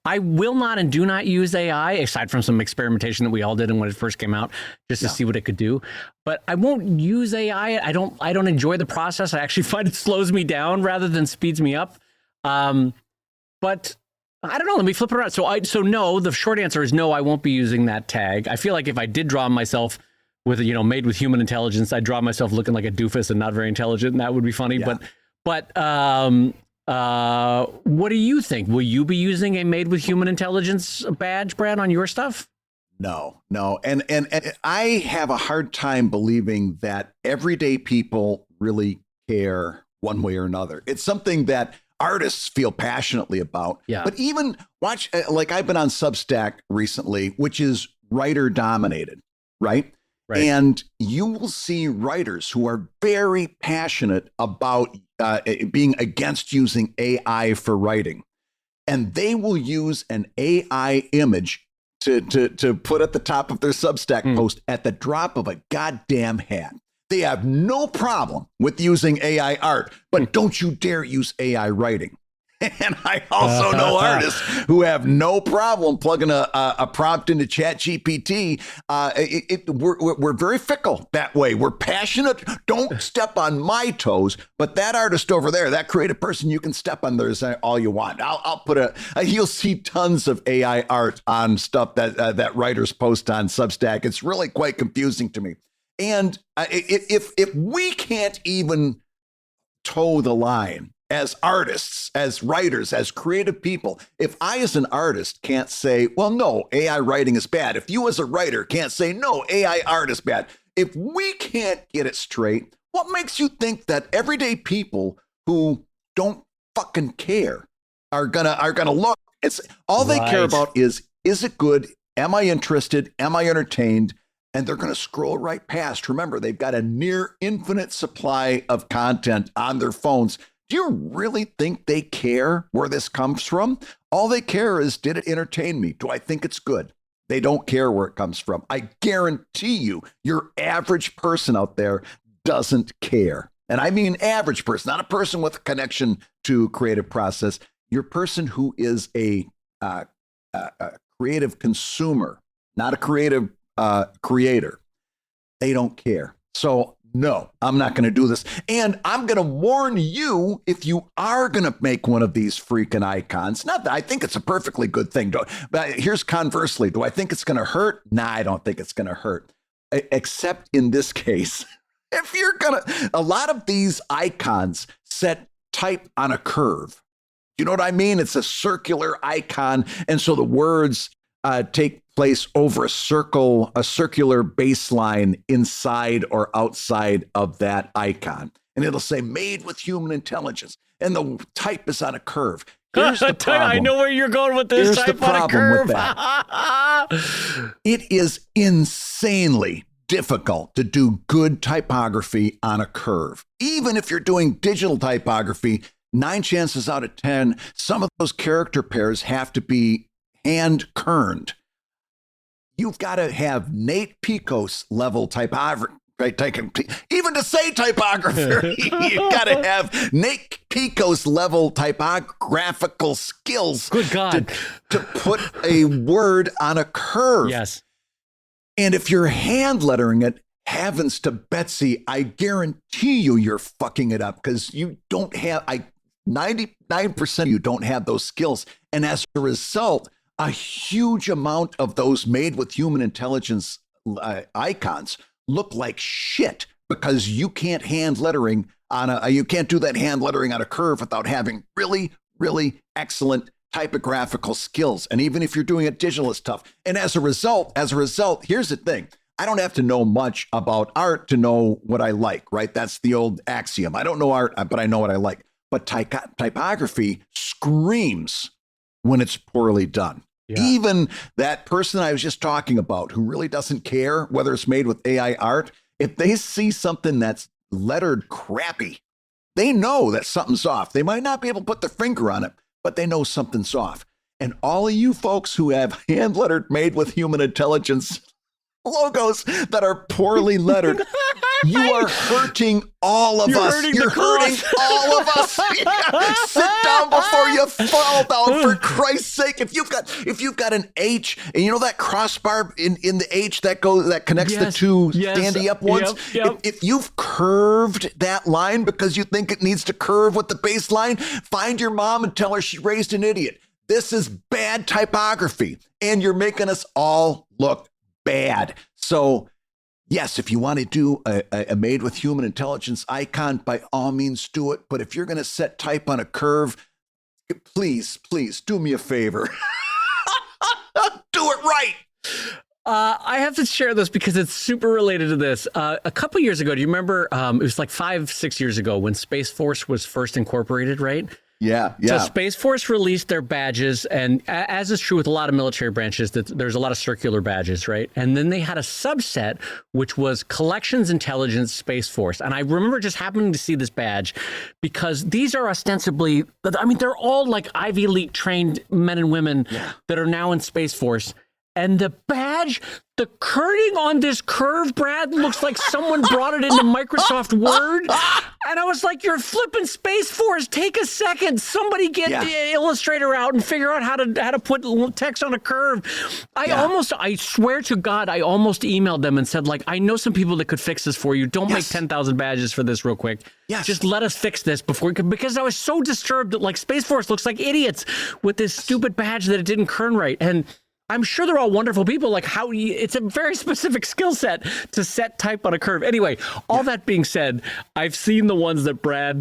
I will not and do not use AI, aside from some experimentation that we all did when it first came out, just to see what it could do. But I won't use AI. I don't enjoy the process. I actually find it slows me down rather than speeds me up. But I don't know. Let me flip it around. So no. The short answer is no. I won't be using that tag. I feel like if I did draw myself with made with human intelligence, I'd draw myself looking like a doofus and not very intelligent, and that would be funny. Yeah. But what do you think? Will you be using a made with human intelligence badge, Brad, on your stuff? No. And I have a hard time believing that everyday people really care one way or another. It's something that artists feel passionately about. Yeah. But even watch, like I've been on Substack recently, which is writer dominated, right? Right. And you will see writers who are very passionate about being against using AI for writing. And they will use an AI image to put at the top of their Substack post at the drop of a goddamn hat. They have no problem with using AI art, but don't you dare use AI writing. And I also know artists who have no problem plugging a prompt into ChatGPT. We're very fickle that way. We're passionate. Don't step on my toes. But that artist over there, that creative person, you can step on theirs all you want. I'll put you'll see tons of AI art on stuff that writers post on Substack. It's really quite confusing to me. And if we can't even toe the line as artists, as writers, as creative people, if I as an artist can't say, well, no, AI writing is bad. If you as a writer can't say, no, AI art is bad. If we can't get it straight, what makes you think that everyday people who don't fucking care are gonna look? It's all they care about is it good? Am I interested? Am I entertained? And they're going to scroll right past. Remember, they've got a near infinite supply of content on their phones Do you really think they care where this comes from? All they care is, did it entertain me? Do I think it's good? They don't care where it comes from. I guarantee you, your average person out there doesn't care. And I mean average person, not a person with a connection to creative process. Your person who is a creative consumer, not a creative creator. They don't care. So no, I'm not going to do this. And I'm going to warn you, if you are going to make one of these freaking icons, not that I think it's a perfectly good thing. But here's conversely, do I think it's going to hurt? Nah, I don't think it's going to hurt. Except in this case, if you're going to, a lot of these icons set type on a curve. You know what I mean? It's a circular icon. And so the words take place over a circular baseline inside or outside of that icon. And it'll say made with human intelligence. And the type is on a curve. Here's the problem. I know where you're going with this. Here's the problem with that. It is insanely difficult to do good typography on a curve. Even if you're doing digital typography, 9 chances out of 10, some of those character pairs have to be hand-kerned. You've got to have Nate Picos level typography. Right? Even to say typography, you've got to have Nate Picos level typographical skills. Good God. To put a word on a curve. Yes. And if you're hand lettering it, heavens to Betsy, I guarantee you're fucking it up because you don't have, 99% of you don't have those skills. And as a result, a huge amount of those made with human intelligence icons look like shit because you can't you can't do that hand lettering on a curve without having really, really excellent typographical skills. And even if you're doing it digital, it's tough. And as a result, here's the thing. I don't have to know much about art to know what I like, right? That's the old axiom. I don't know art, but I know what I like. But typography screams when it's poorly done. Yeah. Even that person I was just talking about who really doesn't care whether it's made with AI art, if they see something that's lettered crappy, they know that something's off. They might not be able to put their finger on it, but they know something's off. And all of you folks who have hand lettered made with human intelligence logos that are poorly lettered, you are hurting all of us. You're hurting all of us. Sit down before you fall down, for Christ's sake. If you've got an H, and you know that crossbar in the H that connects the two standy up ones. Yep. If you've curved that line because you think it needs to curve with the baseline, find your mom and tell her she raised an idiot. This is bad typography, and you're making us all look bad. So yes, if you want to do a made with human intelligence icon, by all means do it. But if you're going to set type on a curve, please do me a favor. Do it right. I have to share this because it's super related to this. A couple years ago, do you remember, it was like 5-6 years ago when Space Force was first incorporated, right? Yeah. So Space Force released their badges, and as is true with a lot of military branches, that there's a lot of circular badges, right? And then they had a subset, which was Collections Intelligence Space Force. And I remember just happening to see this badge because these are ostensibly, I mean, they're all like Ivy League trained men and women that are now in Space Force. And the badge, the kerning on this curve, Brad, looks like someone brought it into Microsoft Word. And I was like, you're flipping Space Force. Take a second. Somebody get the Illustrator out and figure out how to put text on a curve. I swear to God, I almost emailed them and said, like, I know some people that could fix this for you. Don't make 10,000 badges for this real quick. Yes. Just let us fix this because I was so disturbed that, like, Space Force looks like idiots with this stupid badge that it didn't kern right. And I'm sure they're all wonderful people. Like it's a very specific skill set to set type on a curve. Anyway, all that being said, I've seen the ones that Brad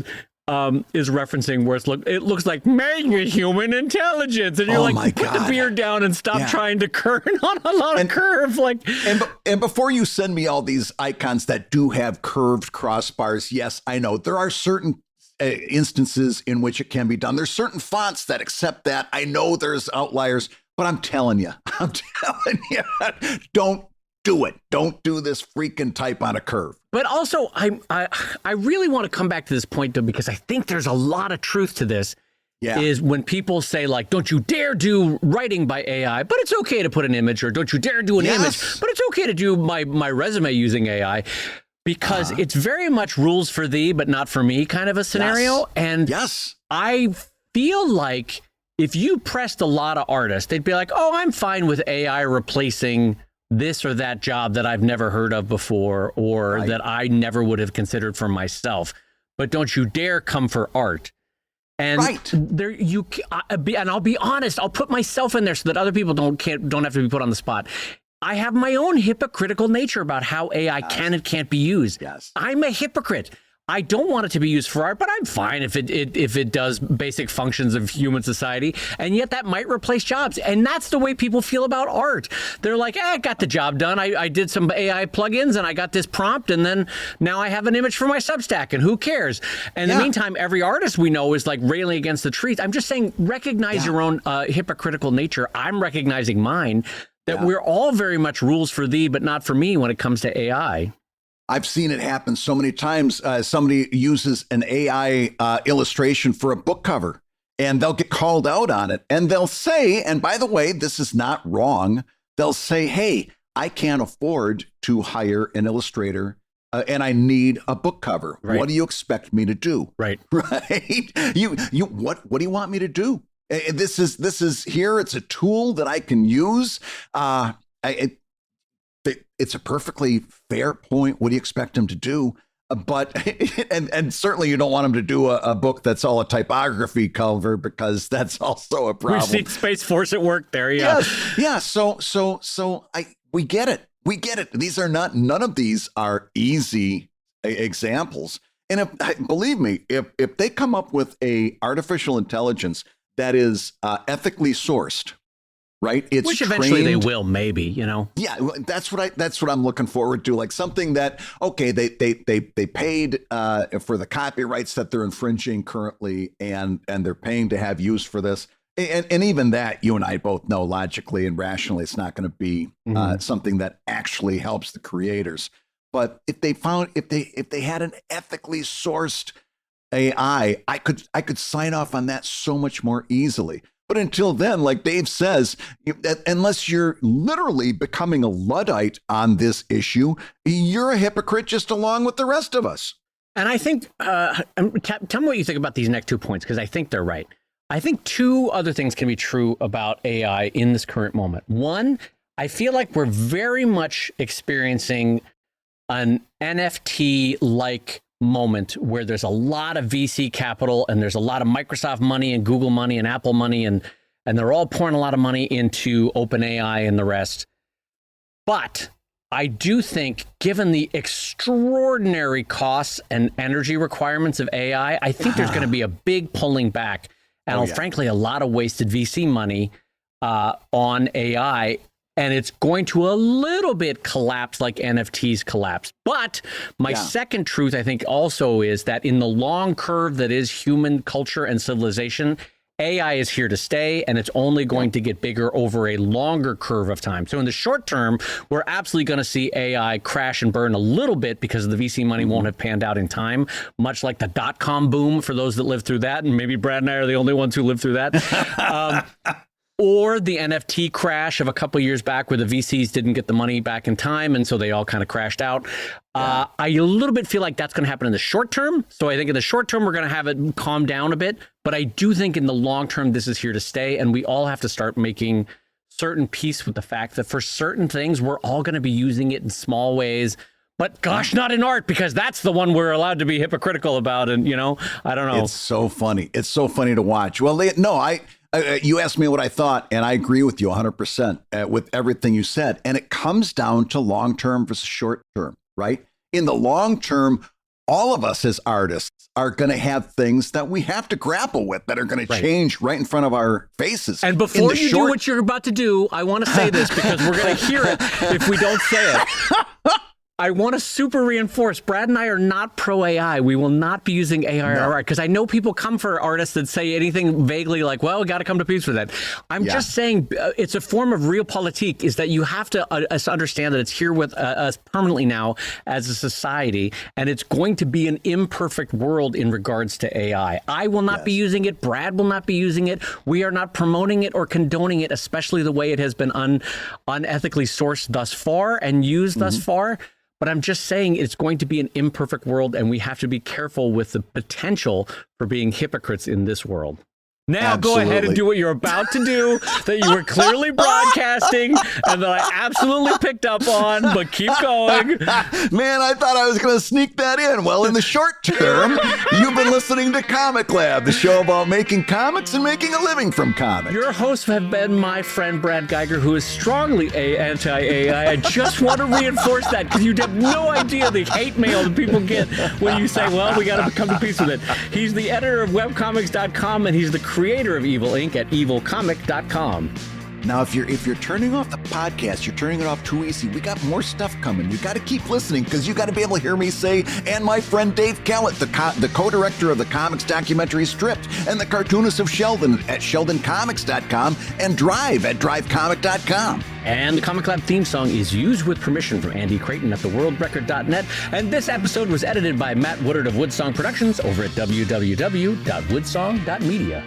is referencing where it looks like made with human intelligence, and you're put the beard down and stop trying to kern on a curve. Like, and before you send me all these icons that do have curved crossbars, yes, I know there are certain instances in which it can be done. There's certain fonts that accept that. I know there's outliers. But I'm telling you, don't do it. Don't do this freaking type on a curve. But also, I really want to come back to this point, though, because I think there's a lot of truth to this. Yeah. Is when people say, like, don't you dare do writing by AI, but it's okay to put an image, or don't you dare do an image, but it's okay to do my resume using AI, because it's very much rules for thee, but not for me kind of a scenario. And I feel like if you pressed a lot of artists, they'd be like, oh, I'm fine with AI replacing this or that job that I've never heard of before, or that I never would have considered for myself. But don't you dare come for art. And there and I'll be honest, I'll put myself in there so that other people don't have to be put on the spot. I have my own hypocritical nature about how AI can and can't be used. I'm a hypocrite. I don't want it to be used for art, but I'm fine if it does basic functions of human society. And yet that might replace jobs. And that's the way people feel about art. They're like, I got the job done. I did some AI plugins and I got this prompt. And then now I have an image for my Substack, and who cares? And in the meantime, every artist we know is like railing against the trees. I'm just saying, recognize your own hypocritical nature. I'm recognizing mine, that we're all very much rules for thee, but not for me when it comes to AI. I've seen it happen so many times. Somebody uses an AI illustration for a book cover, and they'll get called out on it. And they'll say, and by the way, this is not wrong. They'll say, hey, I can't afford to hire an illustrator, and I need a book cover. What do you expect me to do? Right. You what do you want me to do? This is here. It's a tool that I can use. It's a perfectly fair point. What do you expect him to do? But and certainly you don't want him to do a book that's all a typography cover, because that's also a problem. We've seen Space Force at work there. So we get it. We get it. None of these are easy examples. And believe me, if they come up with a artificial intelligence that is ethically sourced, right? It's which eventually they will, maybe, Yeah, that's what I'm looking forward to. Like something that, okay, they paid for the copyrights that they're infringing currently, and they're paying to have use for this. And even that, you and I both know logically and rationally, it's not going to be something that actually helps the creators. But if they had an ethically sourced AI, I could sign off on that so much more easily. But until then, like Dave says, unless you're literally becoming a Luddite on this issue, you're a hypocrite just along with the rest of us. And I think, tell me what you think about these next 2 points, because I think they're right. I think two other things can be true about AI in this current moment. One, I feel like we're very much experiencing an NFT-like moment where there's a lot of VC capital, and there's a lot of Microsoft money and Google money and Apple money, and they're all pouring a lot of money into OpenAI and the rest. But I do think, given the extraordinary costs and energy requirements of AI, I think there's going to be a big pulling back, and frankly, a lot of wasted VC money on AI. And it's going to a little bit collapse like NFTs collapse. But my second truth, I think, also is that in the long curve that is human culture and civilization, AI is here to stay, and it's only going to get bigger over a longer curve of time. So in the short term, we're absolutely going to see AI crash and burn a little bit because the VC money won't have panned out in time, much like the dot-com boom for those that lived through that. And maybe Brad and I are the only ones who lived through that. Or the NFT crash of a couple years back where the VCs didn't get the money back in time, and so they all kind of crashed out. I a little bit feel like that's going to happen in the short term. So I think in the short term, we're going to have it calm down a bit. But I do think in the long term, this is here to stay. And we all have to start making certain peace with the fact that for certain things, we're all going to be using it in small ways. But gosh, not in art, because that's the one we're allowed to be hypocritical about. And, I don't know. It's so funny. It's so funny to watch. Well, you asked me what I thought, and I agree with you 100% with everything you said. And it comes down to long term versus short term, right? In the long term, all of us as artists are going to have things that we have to grapple with that are going to change right in front of our faces. And before you do what you're about to do, I want to say this because we're going to hear it if we don't say it. I want to super reinforce, Brad and I are not pro AI. We will not be using AI because I know people come for artists that say anything vaguely like, well, we got to come to peace with it. I'm just saying it's a form of realpolitik, is that you have to understand that it's here with us permanently now as a society, and it's going to be an imperfect world in regards to AI. I will not be using it. Brad will not be using it. We are not promoting it or condoning it, especially the way it has been unethically sourced thus far and used thus far. But I'm just saying it's going to be an imperfect world, and we have to be careful with the potential for being hypocrites in this world. Now go ahead and do what you're about to do, that you were clearly broadcasting and that I absolutely picked up on, but keep going. Man, I thought I was going to sneak that in. Well, in the short term, you've been listening to ComicLab, the show about making comics and making a living from comics. Your hosts have been my friend Brad Geiger, who is strongly anti-AI. I just want to reinforce that because you have no idea the hate mail that people get when you say, well, we got to come to peace with it. He's the editor of webcomics.com, and he's the creator of Evil Inc. at evilcomic.com. Now, if you're turning off the podcast, you're turning it off too easy. We got more stuff coming. You got to keep listening because you got to be able to hear me say, and my friend Dave Kellett, the co-director of the comics documentary Stripped, and the cartoonist of Sheldon at sheldoncomics.com, and Drive at drivecomic.com. And the ComicLab theme song is used with permission from Andy Creighton at theworldrecord.net. And this episode was edited by Matt Woodard of Woodsong Productions over at www.woodsong.media.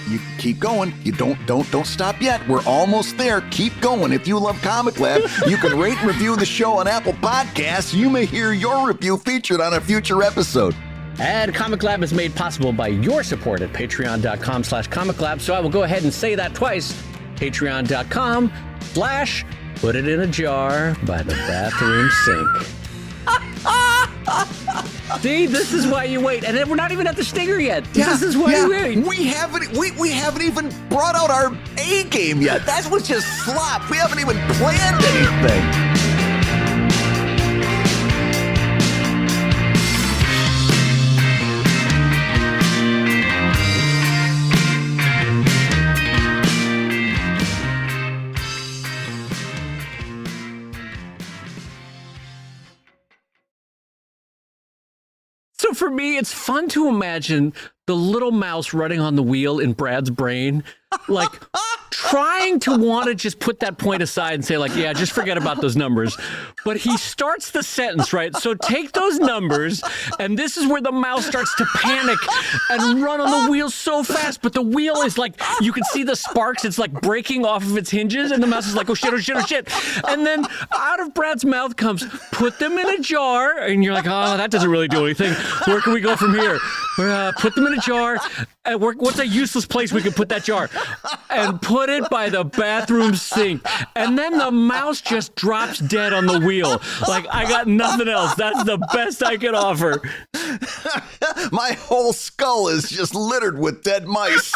You keep going. You don't stop yet. We're almost there. Keep going. If you love ComicLab, you can rate and review the show on Apple Podcasts. You may hear your review featured on a future episode. And ComicLab is made possible by your support at patreon.com/ComicLab. So I will go ahead and say that twice. Patreon.com/put it in a jar by the bathroom sink. See, this is why you wait, and we're not even at the stinger yet. This is why you wait. We haven't even brought out our A game yet. That's what's just slop. We haven't even planned anything. So for me, it's fun to imagine the little mouse running on the wheel in Brad's brain, like trying to want to just put that point aside and say like, yeah, just forget about those numbers. But he starts the sentence, right? So take those numbers, and this is where the mouse starts to panic and run on the wheel so fast. But the wheel is like, you can see the sparks. It's like breaking off of its hinges, and the mouse is like, oh shit, oh shit, oh shit. And then out of Brad's mouth comes, put them in a jar. And you're like, oh, that doesn't really do anything. Where can we go from here? Put them in a jar. And what's a useless place we could put that jar? And put it by the bathroom sink. And then the mouse just drops dead on the wheel. Like, I got nothing else. That's the best I can offer. My whole skull is just littered with dead mice.